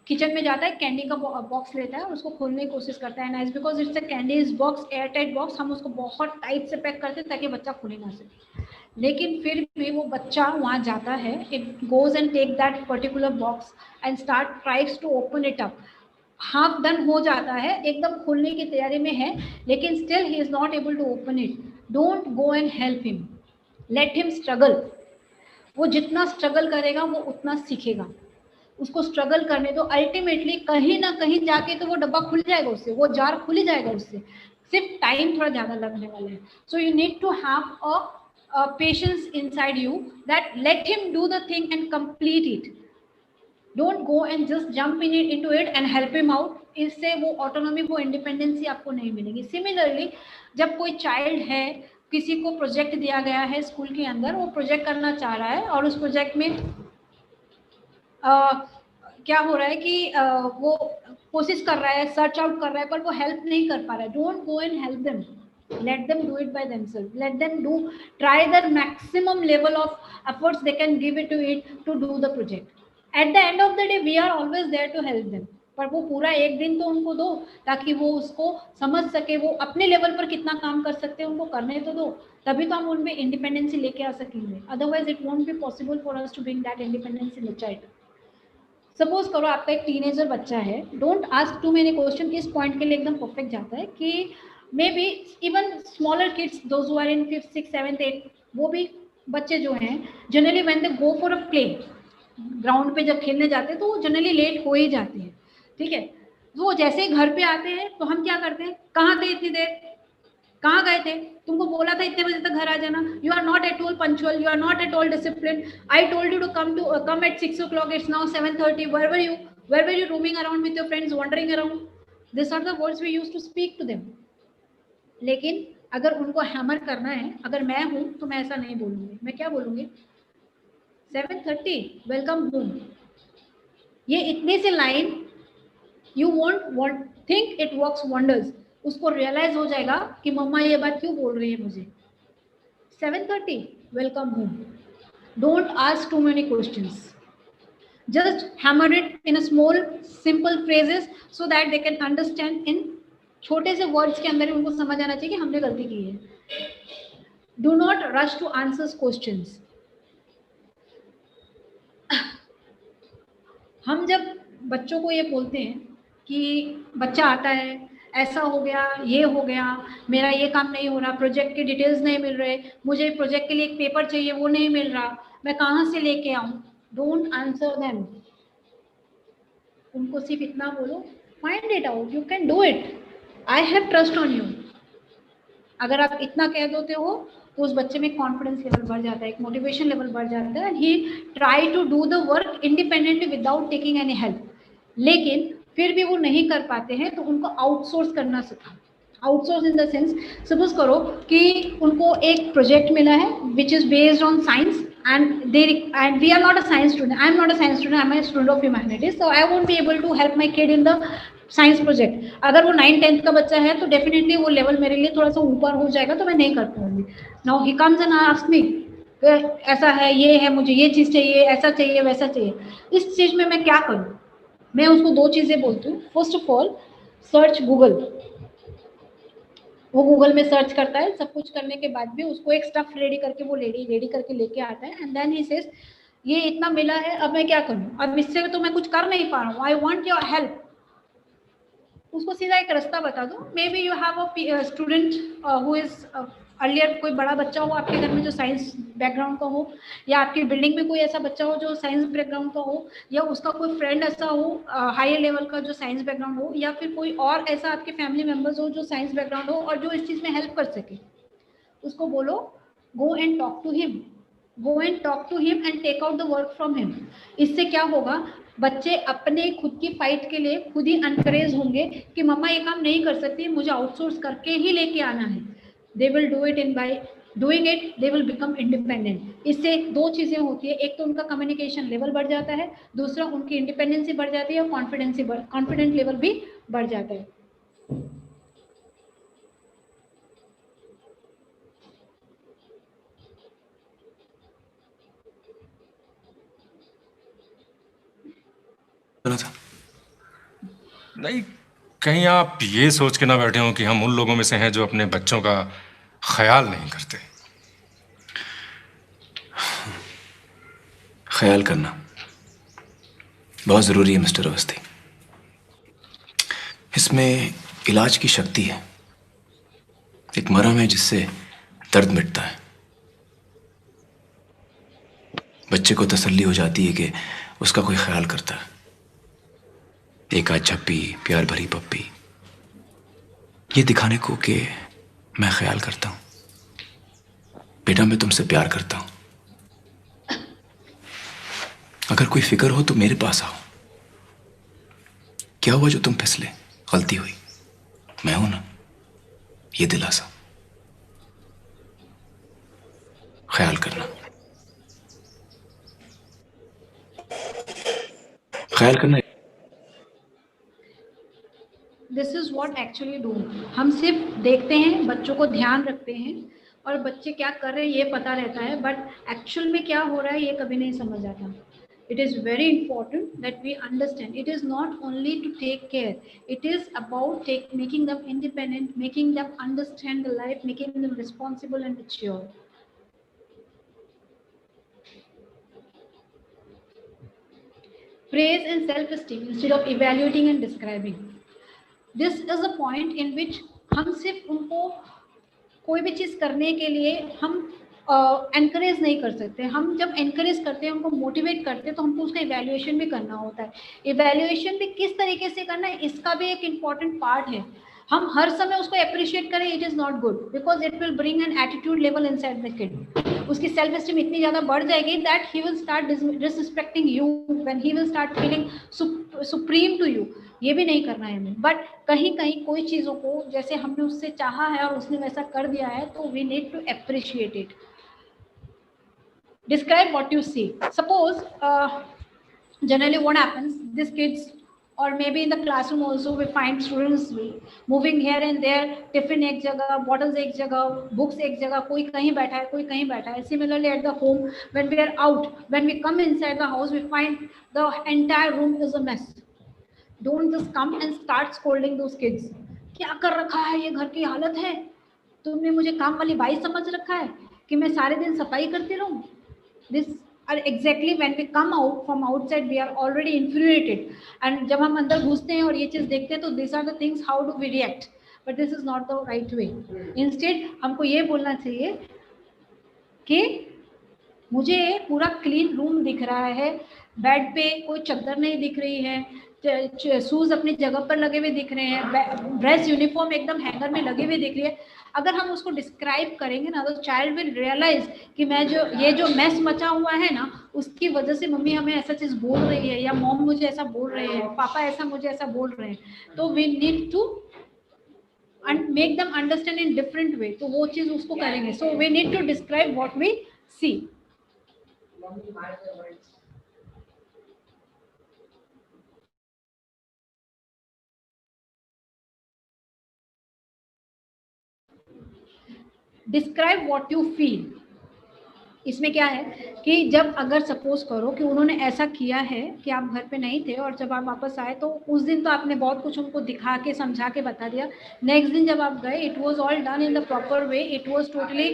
किचन में जाता है, कैंडी का बॉक्स लेता है और उसको खोलने की कोशिश करता है। Nice, because it's a candies box, air tight box, हम उसको बहुत टाइट से पैक करते हैं ताकि बच्चा खुले ना सके। लेकिन फिर भी वो बच्चा वहाँ जाता है, it goes and take that particular box and start tries to open it up. Half done हो जाता है, एकदम खुलने की तैयारी में है, लेकिन still he is not able to open it. Don't go and help him, let him struggle. वो जितना स्ट्रगल करेगा वो उतना सीखेगा, उसको स्ट्रगल करने दो। अल्टीमेटली कहीं ना कहीं जाके तो वो डब्बा खुल जाएगा उससे, वो जार खुल ही जाएगा उससे, सिर्फ टाइम थोड़ा ज़्यादा लगने वाला है। So you need to have a patience inside you that let him do the thing and complete it. Don't go and just jump in into it and help him out. इससे वो autonomy, वो independency आपको नहीं मिलेगी। Similarly, जब कोई child है, किसी को प्रोजेक्ट दिया गया है स्कूल के अंदर, वो प्रोजेक्ट करना चाह रहा है और उस प्रोजेक्ट में क्या हो रहा है कि वो कोशिश कर रहा है, सर्च आउट कर रहा है, पर वो हेल्प नहीं कर पा रहा है। Don't go and help them, let them do it by themselves, let them try the maximum level of efforts they can give it to do the project. At the end of the day we are always there to help them, पर वो पूरा एक दिन तो उनको दो ताकि वो उसको समझ सके, वो अपने लेवल पर कितना काम कर सकते हैं उनको करने तो दो, तभी तो हम उनमें इंडिपेंडेंसी लेके आ सकेंगे। Otherwise it won't be possible for us to bring that independency in the child. Suppose करो आपका एक टीनेजर बच्चा है, don't ask too many question. इस पॉइंट के लिए एकदम परफेक्ट जाता है कि maybe even smaller kids, those who are in 5th 6th 7th 8th, वो भी बच्चे जो हैं generally when they go for a play, ground पे जब खेलने जाते हैं तो वो जनरली लेट हो ही जाते हैं, ठीक है। तो वो जैसे ही घर पे आते हैं तो हम क्या करते हैं, कहाँ थे इतनी देर, कहाँ गए थे, तुमको बोला था इतने बजे तक घर आ जाना, you are not at all punctual, you are not at all discipline, I told you to come at 6 o'clock, it's now 7:30, where were you roaming around with your friends, wandering around? These are the words we used to speak to them. लेकिन अगर उनको hammer करना है, अगर मैं हूं तो मैं ऐसा नहीं बोलूंगी। मैं क्या बोलूंगी, 7:30 वेलकम होम। ये इतनी सी line, you won't think it works wonders. उसको रियलाइज हो जाएगा कि मम्मा ये बात क्यों बोल रही है मुझे। 7:30 welcome home. Don't ask too many questions, just hammer it in a small simple phrases so that they can understand in छोटे से वर्ड्स के अंदर उनको समझ आना चाहिए कि हमने गलती की है। Do not rush two answers questions. हम जब बच्चों को ये बोलते हैं कि बच्चा आता है, ऐसा हो गया, ये हो गया, मेरा ये काम नहीं हो रहा, प्रोजेक्ट के डिटेल्स नहीं मिल रहे, मुझे प्रोजेक्ट के लिए एक पेपर चाहिए वो नहीं मिल रहा, मैं कहाँ से लेके आऊँ, डोंट आंसर देम। उनको सिर्फ इतना बोलो, find it out, you can do it, I have trust on you. अगर आप इतना कह देते हो तो उस बच्चे में कॉन्फिडेंस लेवल बढ़ जाता है, एक मोटिवेशन लेवल बढ़ जाता है, and he try to do the work independently without taking any help. लेकिन फिर भी वो नहीं कर पाते हैं तो उनको आउटसोर्स करना सिखा। Outsource in the sense, suppose करो कि उनको एक प्रोजेक्ट मिला है which is based on science and we are not a science student, I am not a science student, I am a student of humanities, so I won't be able to help my kid in the science project. अगर वो 9th-10th का बच्चा है तो definitely वो level मेरे लिए थोड़ा सा ऊपर हो जाएगा, तो मैं नहीं कर पाऊंगी। Now he comes and asks मी, ऐसा है, ये है, मुझे ये चीज़ चाहिए, ऐसा चाहिए, वैसा चाहिए, इस चीज़ में मैं क्या करूँ? मैं उसको 2 चीज़ें बोलती हूँ। First of all, search Google. वो गूगल में सर्च करता है, सब कुछ करने के बाद भी उसको एक स्टफ रेडी करके वो रेडी करके लेके आता है, एंड देन ही सेज ये इतना मिला है, अब मैं क्या करूं, अब इससे तो मैं कुछ कर नहीं पा रहा हूँ, आई वांट योर हेल्प। उसको सीधा एक रास्ता बता दो। May be you have a student who is earlier कोई बड़ा बच्चा हो आपके घर में जो साइंस बैकग्राउंड का हो, या आपकी बिल्डिंग में कोई ऐसा बच्चा हो जो साइंस बैकग्राउंड का हो, या उसका कोई फ्रेंड ऐसा हो हायर लेवल का जो साइंस बैकग्राउंड हो, या फिर कोई और ऐसा आपके फैमिली मेम्बर्स हो जो साइंस बैकग्राउंड हो और जो इस चीज़ में हेल्प कर सके, उसको बोलो go and talk to him, go and talk to him and take out the work from him. इससे क्या होगा, बच्चे अपने खुद की फाइट के लिए खुद ही अनकरेज होंगे कि मम्मा ये काम नहीं कर सकती, मुझे आउटसोर्स करके ही लेके आना है। They will do it in by doing it they will become independent. इससे दो चीज़ें होती है, एक तो उनका कम्युनिकेशन लेवल बढ़ जाता है, दूसरा उनकी इंडिपेंडेंसी बढ़ जाती है और कॉन्फिडेंस लेवल भी बढ़ जाता है। नहीं, कहीं आप ये सोच के ना बैठे हो कि हम उन लोगों में से हैं जो अपने बच्चों का ख्याल नहीं करते। ख्याल करना बहुत ज़रूरी है मिस्टर अवस्थी। इसमें इलाज की शक्ति है, एक मरहम है जिससे दर्द मिटता है। बच्चे को तसल्ली हो जाती है कि उसका कोई ख्याल करता है। एक आध झप्पी, प्यार भरी पप्पी, ये दिखाने को कि मैं ख्याल करता हूं, बेटा मैं तुमसे प्यार करता हूं। अगर कोई फिक्र हो तो मेरे पास आओ। क्या हुआ जो तुम फिसले, गलती हुई, मैं हूं ना, ये दिलासा। ख्याल करना, ख्याल करना। This is what actually do. हम सिर्फ देखते हैं, बच्चों को ध्यान रखते हैं और बच्चे क्या कर रहे हैं ये पता रहता है, बट एक्चुअल में क्या हो रहा है ये कभी नहीं समझ आता। It is very important that we understand. It is not only to take care. It is about making them independent, making them understand the life, making them responsible and mature. Praise and self-esteem instead of evaluating and describing. This is a point in which हम सिर्फ उनको कोई भी चीज़ करने के लिए हम encourage नहीं कर सकते। हम जब एनकरेज करते हैं, उनको मोटिवेट करते हैं, तो हमको उसका इवैल्यूएशन भी करना होता है। इवैल्यूएशन भी किस तरीके से करना है, इसका भी एक इम्पॉर्टेंट पार्ट है। हम हर समय उसको अप्रिशिएट करें, it is not good, because it will bring an attitude level inside the kid. उसकी सेल्फ एस्टीम इतनी ज़्यादा बढ़ जाएगी that he will start disrespecting you, when he will start feeling supreme to you. ये भी नहीं करना है हमें। बट कहीं कहीं कोई चीज़ों को जैसे हमने उससे चाहा है और उसने वैसा कर दिया है, तो we need to appreciate it. Describe what you see. Suppose generally what happens, these kids or maybe in the classroom also we find students moving here and there, tiffin एक जगह, bottles एक जगह, books एक जगह, कोई कहीं बैठा है, कोई कहीं बैठा है। Similarly at the home, when we are out, when we come inside the house, we find the entire room is a mess. Don't just come and start scolding those kids. क्या कर रखा है, ये घर की हालत है, तुमने मुझे काम वाली बाई समझ रखा है कि मैं सारे दिन सफाई करती रहूं। This are exactly when we come out from outside, we are already infuriated, and जब हम अंदर घुसते हैं और ये चीज़ देखते हैं तो these are the things how do we react, but this is not the right way. Instead हमको ये बोलना चाहिए कि मुझे पूरा क्लीन रूम दिख रहा है, बेड पे कोई चादर नहीं दिख रही है, शूज अपनी जगह पर लगे हुए दिख रहे हैं, ड्रेस यूनिफॉर्म एकदम हैंगर में लगे हुए दिख रही है। अगर हम उसको डिस्क्राइब करेंगे ना, तो चाइल्ड विल रियलाइज कि मैं ये जो मैस मचा हुआ है ना, उसकी वजह से मम्मी हमें ऐसा चीज़ बोल रही है, या मॉम मुझे ऐसा बोल रहे हैं, पापा ऐसा मुझे ऐसा बोल रहे हैं। तो we need to make them understand in different way, तो वो चीज़ उसको करेंगे। So we need to describe what we see. Describe what you feel. इसमें क्या है कि जब अगर सपोज करो कि उन्होंने ऐसा किया है कि आप घर पे नहीं थे और जब आप वापस आए, तो उस दिन तो आपने बहुत कुछ उनको दिखा के समझा के बता दिया। नेक्स्ट दिन जब आप गए, it was all done in the proper way, it was totally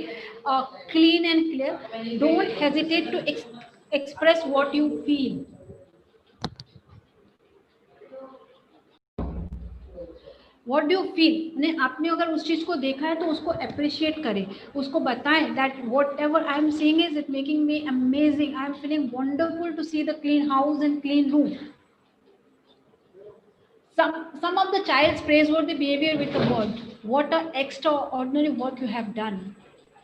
clean and clear. Don't hesitate to express what you feel. What do you feel, आपने अगर उस चीज़ को देखा है तो उसको अप्रिशिएट करें, उसको बताएं that whatever I am seeing is it making me amazing, I am feeling wonderful to see the clean house and clean room. Some of the child's praiseworthy behavior with the word, what a extraordinary work you have done.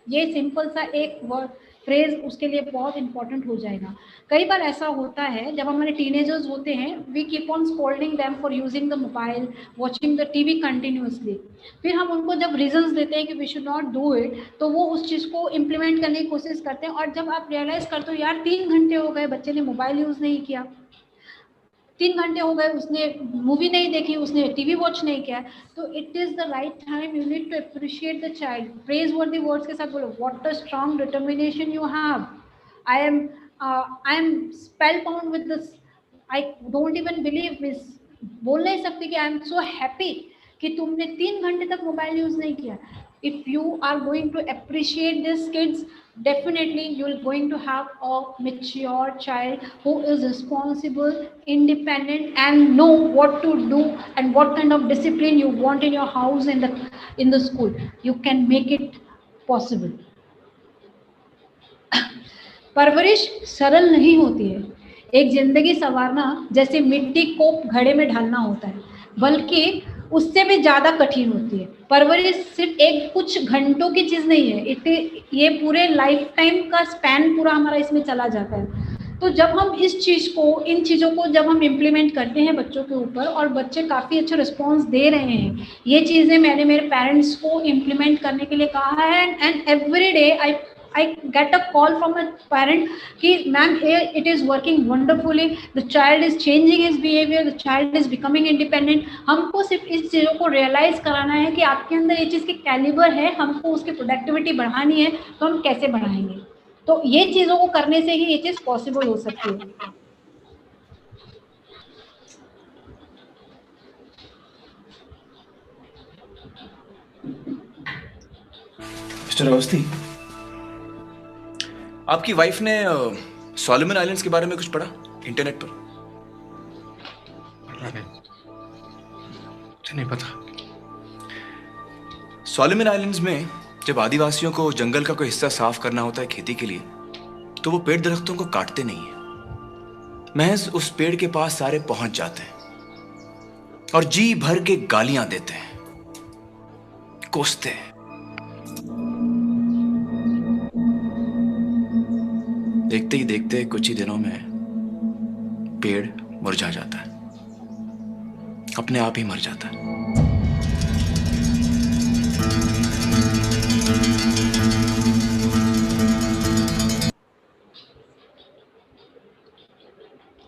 ये simple सा एक word phrase उसके लिए बहुत important हो जाएगा. कई बार ऐसा होता है जब हमारे टीनेजर्स होते हैं, we keep on scolding them for using the mobile, watching the TV continuously. फिर हम उनको जब रीजंस देते हैं कि we should not do it, तो वो उस चीज़ को इम्प्लीमेंट करने की कोशिश करते हैं. और जब आप रियलाइज करते हो यार 3 घंटे हो गए बच्चे ने मोबाइल यूज़ नहीं किया, 3 घंटे हो गए उसने मूवी नहीं देखी, उसने टीवी वॉच नहीं किया, तो it is the right time, you need to appreciate the child. Praiseworthy words के साथ बोलो, what a strong determination you have, I am spellbound with this, I don't even believe miss, बोल नहीं सकती कि I am so happy कि तुमने 3 घंटे तक मोबाइल यूज़ नहीं किया. If you are going to appreciate these kids, definitely you're going to have a mature child who is responsible, independent, and know what to do and what kind of discipline you want in your house and in the school. You can make it possible. परवरिश सरल नहीं होती है. एक जिंदगी संवारना जैसे मिट्टी को घड़े में ढालना होता है, बल्कि उससे भी ज़्यादा कठिन होती है. परवरिश सिर्फ एक कुछ घंटों की चीज़ नहीं है, ये पूरे लाइफ टाइम का स्पैन पूरा हमारा इसमें चला जाता है. तो जब हम इस चीज़ को, इन चीज़ों को जब हम इम्प्लीमेंट करते हैं बच्चों के ऊपर और बच्चे काफ़ी अच्छा रिस्पॉन्स दे रहे हैं, ये चीज़ें मैंने मेरे पेरेंट्स को इम्प्लीमेंट करने के लिए कहा है. And every day I get a call from a parent कि ma'am it is working wonderfully, the child is changing his behavior, the child is becoming independent. हमको सिर्फ इस चीज़ों को रियलाइज़ कराना है कि आपके अंदर ये चीज़ की कैलिबर है, हमको उसकी प्रोडक्टिविटी बढ़ानी है, तो हम कैसे बढ़ाएंगे. तो ये चीज़ों को करने से ही ये चीज़ पॉसिबल हो सकती है. मिस्टर अवस्थी, आपकी वाइफ ने सोलोमन आइलैंड्स के बारे में कुछ पढ़ा इंटरनेट पर? मुझे नहीं पता. सोलोमन आइलैंड्स में जब आदिवासियों को जंगल का कोई हिस्सा साफ करना होता है खेती के लिए, तो वो पेड़ दरख्तों को काटते नहीं है, महज उस पेड़ के पास सारे पहुंच जाते हैं और जी भर के गालियां देते हैं, कोसते हैं. देखते ही देखते कुछ ही दिनों में पेड़ मुरझा जाता है, अपने आप ही मर जाता है.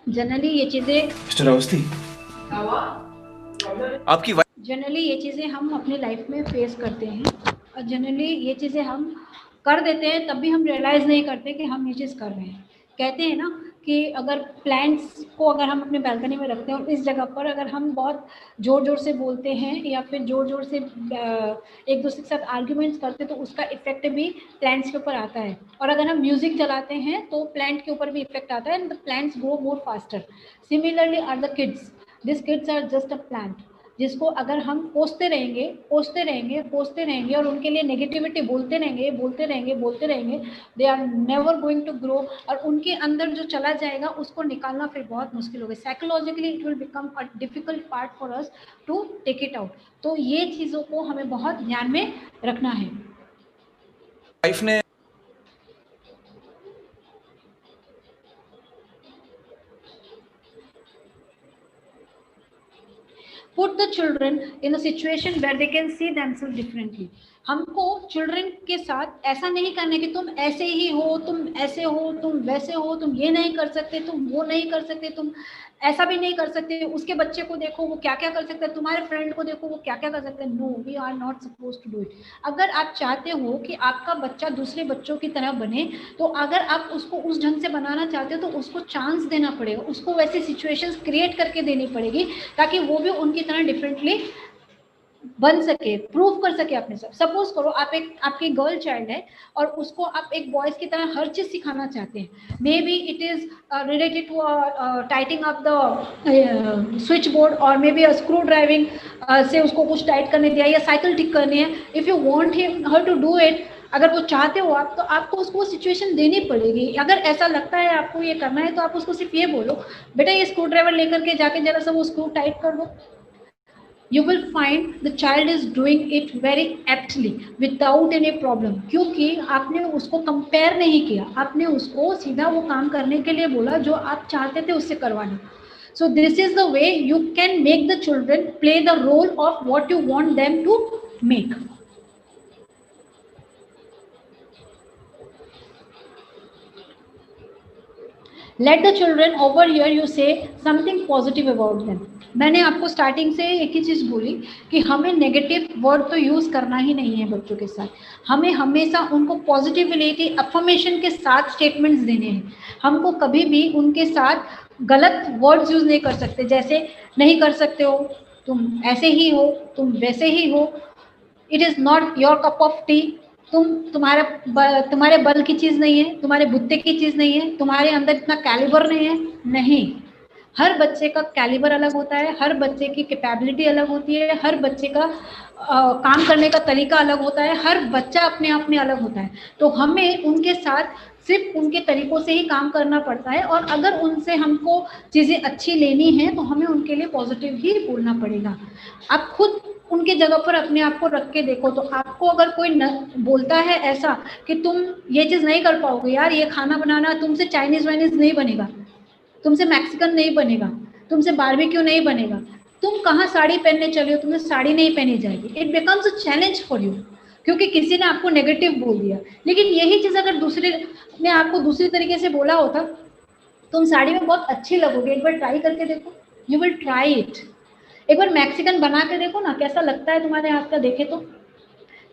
जनरली ये चीज़ें, मिस्टर अवस्थी, आपकी जनरली ये चीज़ें हम अपनी लाइफ में फेस करते हैं और जनरली ये चीज़ें हम कर देते हैं, तब भी हम रियलाइज़ नहीं करते कि हम ये चीज़ कर रहे हैं. कहते हैं ना कि अगर प्लांट्स को अगर हम अपने बैल्कनी में रखते हैं और इस जगह पर अगर हम बहुत ज़ोर ज़ोर से बोलते हैं या फिर ज़ोर ज़ोर से एक दूसरे के साथ आर्ग्यूमेंट्स करते हैं, तो उसका इफेक्ट भी प्लांट्स के ऊपर आता है. और अगर हम म्यूज़िक चलाते हैं तो प्लांट के ऊपर भी इफेक्ट आता है and the plants grow more faster. Similarly are the kids, this kids are just a plant, जिसको अगर हम पोसते रहेंगे और उनके लिए नेगेटिविटी बोलते रहेंगे, they are never going to grow. और उनके अंदर जो चला जाएगा उसको निकालना फिर बहुत मुश्किल होगा. Psychologically it will become a difficult part for us to take it out. तो ये चीज़ों को हमें बहुत ध्यान में रखना है. वाइफ ने Put the children in a situation where they can see themselves differently. हमको चिल्ड्रन के साथ ऐसा नहीं करना कि तुम ऐसे ही हो, तुम ऐसे हो, तुम वैसे हो, तुम ये नहीं कर सकते, तुम वो नहीं कर सकते, तुम ऐसा भी नहीं कर सकते. उसके बच्चे को देखो वो क्या क्या कर सकता है, तुम्हारे फ्रेंड को देखो वो क्या क्या कर सकता है. No, we are not suppose to do it. अगर आप चाहते हो कि आपका बच्चा दूसरे बच्चों की तरह बने, तो अगर आप उसको उस ढंग से बनाना चाहते हो तो उसको चांस देना पड़ेगा, उसको वैसी सिचुएशंस क्रिएट करके देनी पड़ेगी ताकि वो भी उनकी तरह डिफरेंटली बन सके, प्रूव कर सके अपने साथ। सपोज करो आपकी गर्ल चाइल्ड है और उसको आप एक बॉयज की तरह हर चीज सिखाना चाहते हैं, maybe it is related to tightening up the switchboard और मे बी स्क्रू ड्राइविंग से उसको कुछ टाइट करने दिया या साइकिल ठीक करनी है। If you want her to do it, अगर वो चाहते हो आप, तो आपको उसको सिचुएशन देनी पड़ेगी। अगर ऐसा लगता है आपको ये करना है, तो आप उसको सिर्फ ये बोलो, बेटा ये स्क्रू ड्राइवर लेकर के जाके जरा सा वो स्क्रू टाइट कर दो। You will find the child is doing it very aptly without any problem, क्योंकि आपने उसको कंपेयर नहीं किया, आपने उसको सीधा वो काम करने के लिए बोला जो आप चाहते थे उससे करवाने। So this is the way you can make the children play the role of what you want them to make. Let the children over here you say something positive about them. मैंने आपको starting से एक ही चीज़ बोली कि हमें negative word तो use करना ही नहीं है बच्चों के साथ, हमें हमेशा उनको पॉजिटिविटी अफर्मेशन के साथ स्टेटमेंट्स देने हैं। हमको कभी भी उनके साथ गलत वर्ड्स यूज़ नहीं कर सकते, जैसे नहीं कर सकते हो, तुम ऐसे ही हो, तुम वैसे ही हो, it is not your cup of T, तुम्हारे बल की चीज़ नहीं है, तुम्हारे बुत्ते की चीज़ नहीं है, तुम्हारे अंदर इतना कैलिबर नहीं है। नहीं, हर बच्चे का कैलिबर अलग होता है, हर बच्चे की कैपेबिलिटी अलग होती है, हर बच्चे का काम करने का तरीका अलग होता है, हर बच्चा अपने आप में अलग होता है। तो हमें उनके साथ सिर्फ उनके तरीकों से ही काम करना पड़ता है, और अगर उनसे हमको चीज़ें अच्छी लेनी है तो हमें उनके लिए पॉजिटिव ही बोलना पड़ेगा। आप खुद उनके जगह पर अपने आप को रख के देखो, तो आपको अगर कोई बोलता है ऐसा कि तुम ये चीज़ नहीं कर पाओगे, यार ये खाना बनाना तुमसे चाइनीज़ वाइनीज़ नहीं बनेगा, तुमसे मैक्सिकन नहीं बनेगा, तुमसे बारबेक्यू नहीं बनेगा, तुम कहाँ साड़ी पहनने चले हो, तुम्हें साड़ी नहीं पहनी जाएगी, it becomes a challenge for you, क्योंकि किसी ने आपको नेगेटिव बोल दिया। लेकिन यही चीज़ अगर दूसरे ने आपको दूसरी तरीके से बोला होता, तुम साड़ी में बहुत अच्छी लगोगे, एक बार ट्राई करके देखो, यू विल ट्राई इट। एक बार मैक्सिकन बना के देखो ना, कैसा लगता है तुम्हारे हाथ का, देखे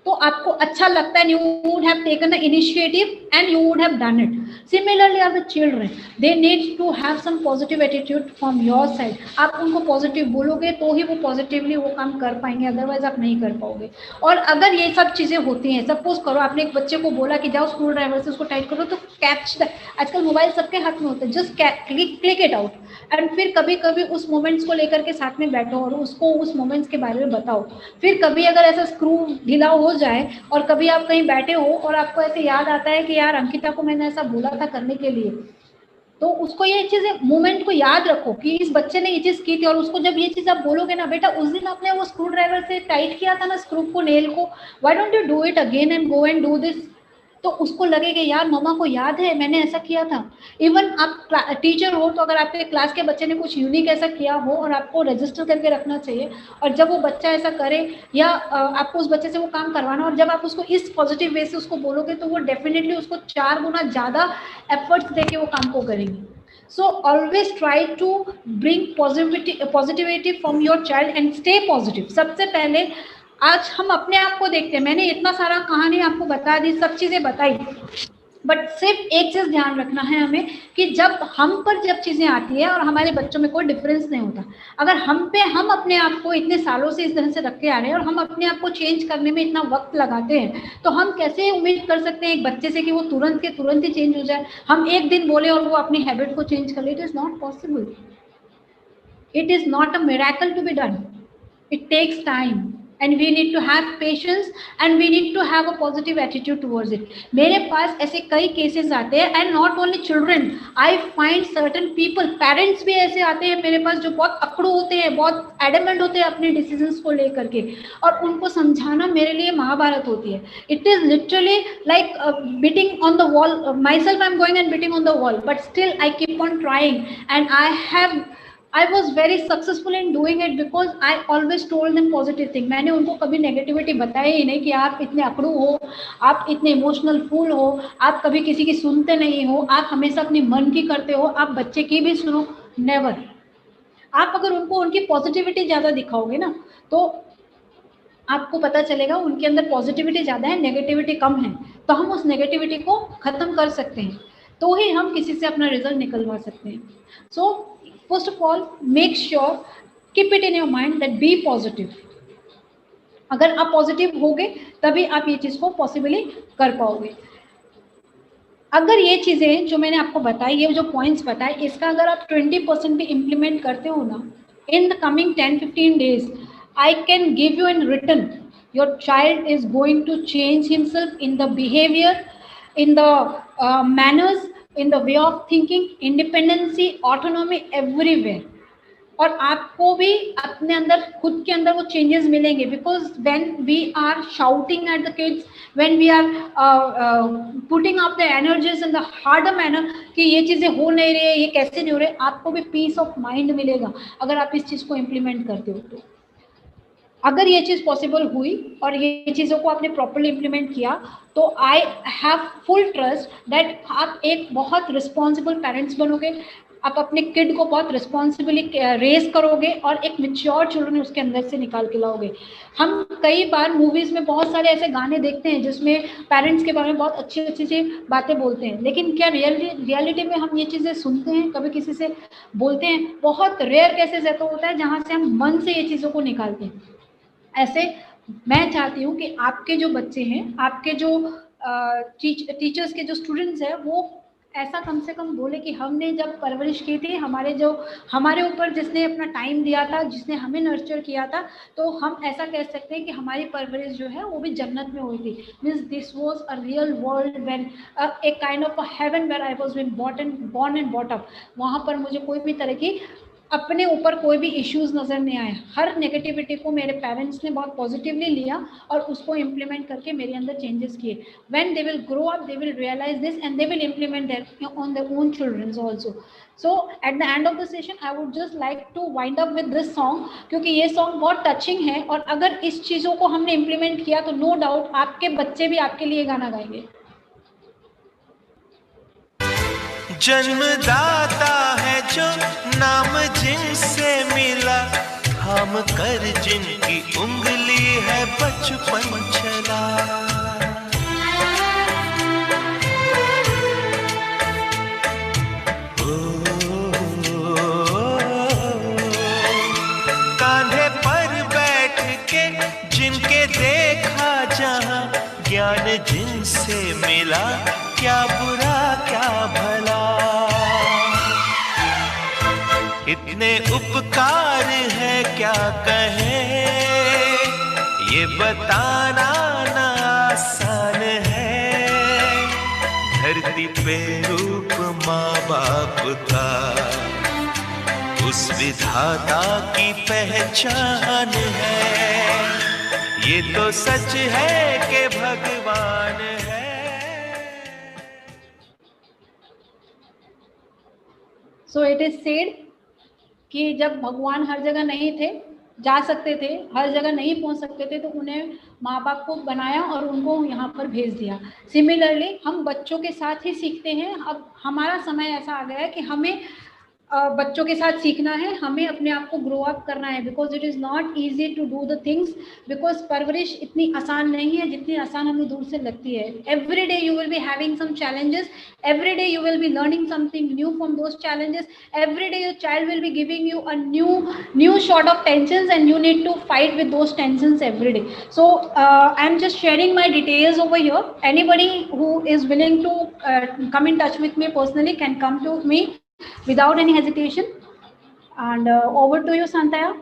तो आपको अच्छा लगता है, you would have taken the initiative and you would have done it. Similarly are the children, they need to have some positive attitude from your side. आप उनको पॉजिटिव बोलोगे तो ही वो पॉजिटिवली वो काम कर पाएंगे, अदरवाइज आप नहीं कर पाओगे। और अगर ये सब चीज़ें होती हैं, सपोज करो आपने एक बच्चे को बोला कि जाओ स्क्रू ड्राइवर से उसको टाइट करो, तो कैच द, आजकल मोबाइल सबके हाथ में होता है, just click it out, and फिर कभी कभी उस मोमेंट्स को लेकर के साथ में बैठो और उसको उस मोमेंट्स के बारे में बताओ। फिर कभी अगर ऐसा स्क्रू ढीला हो जाए और कभी आप कहीं बैठे हो और आपको ऐसे याद आता है कि यार अंकिता को मैंने ऐसा बोला था करने के लिए, तो उसको ये चीज़ें मोमेंट को याद रखो कि इस बच्चे ने ये चीज़ की थी, और उसको जब ये चीज़ आप बोलोगे ना, बेटा उस दिन आपने वो स्क्रू ड्राइवर से टाइट किया था ना स्क्रू को, नेल को, why don't you do it again and go and do this, तो उसको लगेगा यार मम्मा को याद है मैंने ऐसा किया था। इवन आप टीचर हो तो अगर आपके क्लास के बच्चे ने कुछ यूनिक ऐसा किया हो और आपको रजिस्टर करके रखना चाहिए, और जब वो बच्चा ऐसा करे या आपको उस बच्चे से वो काम करवाना, और जब आप उसको इस पॉजिटिव वे से उसको बोलोगे तो वो डेफिनेटली उसको 4 गुना ज़्यादा एफर्ट्स देके वो काम को करेंगे। So always try to bring positivity from your child and stay positive. सबसे पहले आज हम अपने आप को देखते हैं, मैंने इतना सारा कहानी आपको बता दी, सब चीज़ें बताई, बट सिर्फ एक चीज़ ध्यान रखना है हमें कि जब हम पर जब चीज़ें आती है और हमारे बच्चों में कोई डिफरेंस नहीं होता, अगर हम अपने आप को इतने सालों से इस तरह से रख के आ रहे हैं और हम अपने आप को चेंज करने में इतना वक्त लगाते हैं, तो हम कैसे उम्मीद कर सकते हैं एक बच्चे से कि वो तुरंत के तुरंत ही चेंज हो जाए। हम एक दिन बोले और वो अपनी हैबिट को चेंज कर ले, it is not possible, it is not a miracle to be done, it takes time and we need to have patience and we need to have a positive attitude towards it. मेरे पास ऐसे कई cases आते हैं, and not only children, I find certain people, parents भी ऐसे आते हैं मेरे पास जो बहुत अकड़ू होते हैं, बहुत एडमेंट होते हैं अपने डिसीजंस को लेकर के, और उनको समझाना मेरे लिए महाभारत होती है। It is literally like beating on the wall. Myself I'm going and beating on the wall, but still I keep on trying, and I was very successful in doing it because I always told them positive thing. मैंने उनको कभी negativity बताया ही नहीं कि आप इतने अकड़ू हो, आप इतने इमोशनल फूल हो, आप कभी किसी की सुनते नहीं हो, आप हमेशा अपने मन की करते हो, आप बच्चे की भी सुनो, नेवर। आप अगर उनको उनकी पॉजिटिविटी ज़्यादा दिखाओगे ना, तो आपको पता चलेगा उनके अंदर पॉजिटिविटी ज़्यादा है, नेगेटिविटी कम है, तो हम उस नेगेटिविटी को ख़त्म कर सकते हैं, तो ही हम किसी से अपना रिजल्ट निकलवा सकते हैं। सो first of all, make sure, keep it in your mind that be positive. अगर आप पॉजिटिव होगे तभी आप ये चीज़ को पॉसिबली कर पाओगे। अगर ये चीज़ें जो मैंने आपको बताई, ये जो पॉइंट्स बताए, इसका अगर आप 20% भी इम्प्लीमेंट करते हो ना, in the coming 10-15 days, I can give you in written, your child is going to change himself in the behavior, in the manners, in the way of thinking, independency, autonomy, everywhere. और आपको भी अपने अंदर, खुद के अंदर वो changes मिलेंगे, because when we are shouting at the kids, when we are putting up the energies in the harder manner कि ये चीज़ें हो नहीं रही है, ये कैसे नहीं हो रहे, आपको भी पीस ऑफ माइंड मिलेगा अगर आप इस चीज़ को इम्प्लीमेंट करते हो। तो अगर ये चीज़ पॉसिबल हुई और ये चीज़ों को आपने प्रॉपरली इम्प्लीमेंट किया, तो I have full trust that आप एक बहुत रिस्पॉन्सिबल पेरेंट्स बनोगे, आप अपने किड को बहुत रिस्पॉन्सिबली रेज करोगे और एक मैच्योर चिल्ड्रन उसके अंदर से निकाल के लाओगे। हम कई बार मूवीज़ में बहुत सारे ऐसे गाने देखते हैं जिसमें पेरेंट्स के बारे में बहुत अच्छी अच्छी सी बातें बोलते हैं, लेकिन क्या रियलिटी में हम ये चीज़ें सुनते हैं? कभी किसी से बोलते हैं? बहुत रेयर केसेस ऐसा होता है जहाँ से हम मन से ये चीज़ों को निकालते हैं। ऐसे मैं चाहती हूँ कि आपके जो बच्चे हैं, आपके जो टीचर्स के जो स्टूडेंट्स हैं, वो ऐसा कम से कम बोले कि हमने जब परवरिश की थी, हमारे ऊपर जिसने अपना टाइम दिया था, जिसने हमें नर्चर किया था, तो हम ऐसा कह सकते हैं कि हमारी परवरिश जो है वो भी जन्नत में हुई थी। Means this was a real world when a kind of a heaven where I was been born and bought up. वहाँ पर मुझे कोई भी तरह की अपने ऊपर कोई भी इश्यूज नज़र नहीं आए। हर नेगेटिविटी को मेरे पेरेंट्स ने बहुत पॉजिटिवली लिया और उसको इम्प्लीमेंट करके मेरे अंदर चेंजेस किए। When they will grow up, they will realise this and they will implement there on their own childrens also. So at the end of the session I would just like to wind up with this song, क्योंकि ये song बहुत touching है और अगर इस चीज़ों को हमने इम्प्लीमेंट किया तो नो डाउट आपके बच्चे भी आपके लिए गाना गाएंगे। जन्मदाता है जो नाम जिनसे मिला, थाम कर जिनकी उंगली है बचपन चला। कांधे पर बैठ के जिनके देखा जहां, ज्ञान जिनसे मिला, क्या बुरा क्या भला। इतने उपकार है क्या कहें, ये बताना ना आसान है। धरती पे रूप माँ बाप का, उस विधाता की पहचान है। ये तो सच है कि भगवान है। सो इट इज सेड कि जब भगवान हर जगह नहीं थे, जा सकते थे, हर जगह नहीं पहुंच सकते थे, तो उन्हें माँ बाप को बनाया और उनको यहाँ पर भेज दिया। सिमिलरली हम बच्चों के साथ ही सीखते हैं। अब हमारा समय ऐसा आ गया है कि हमें बच्चों के साथ सीखना है, हमें अपने आप को ग्रो अप करना है, because it is not easy to do the things, because परवरिश इतनी आसान नहीं है जितनी आसान हमें दूर से लगती है। Every day you will be having some challenges, every day you will be learning something new from those challenges. Every day your child will be giving you a new sort of tensions and you need to fight with those tensions every day. So I'm just sharing my details over here. Anybody who is willing to come in touch with me personally can come to me without any hesitation. And over to you, Santaya.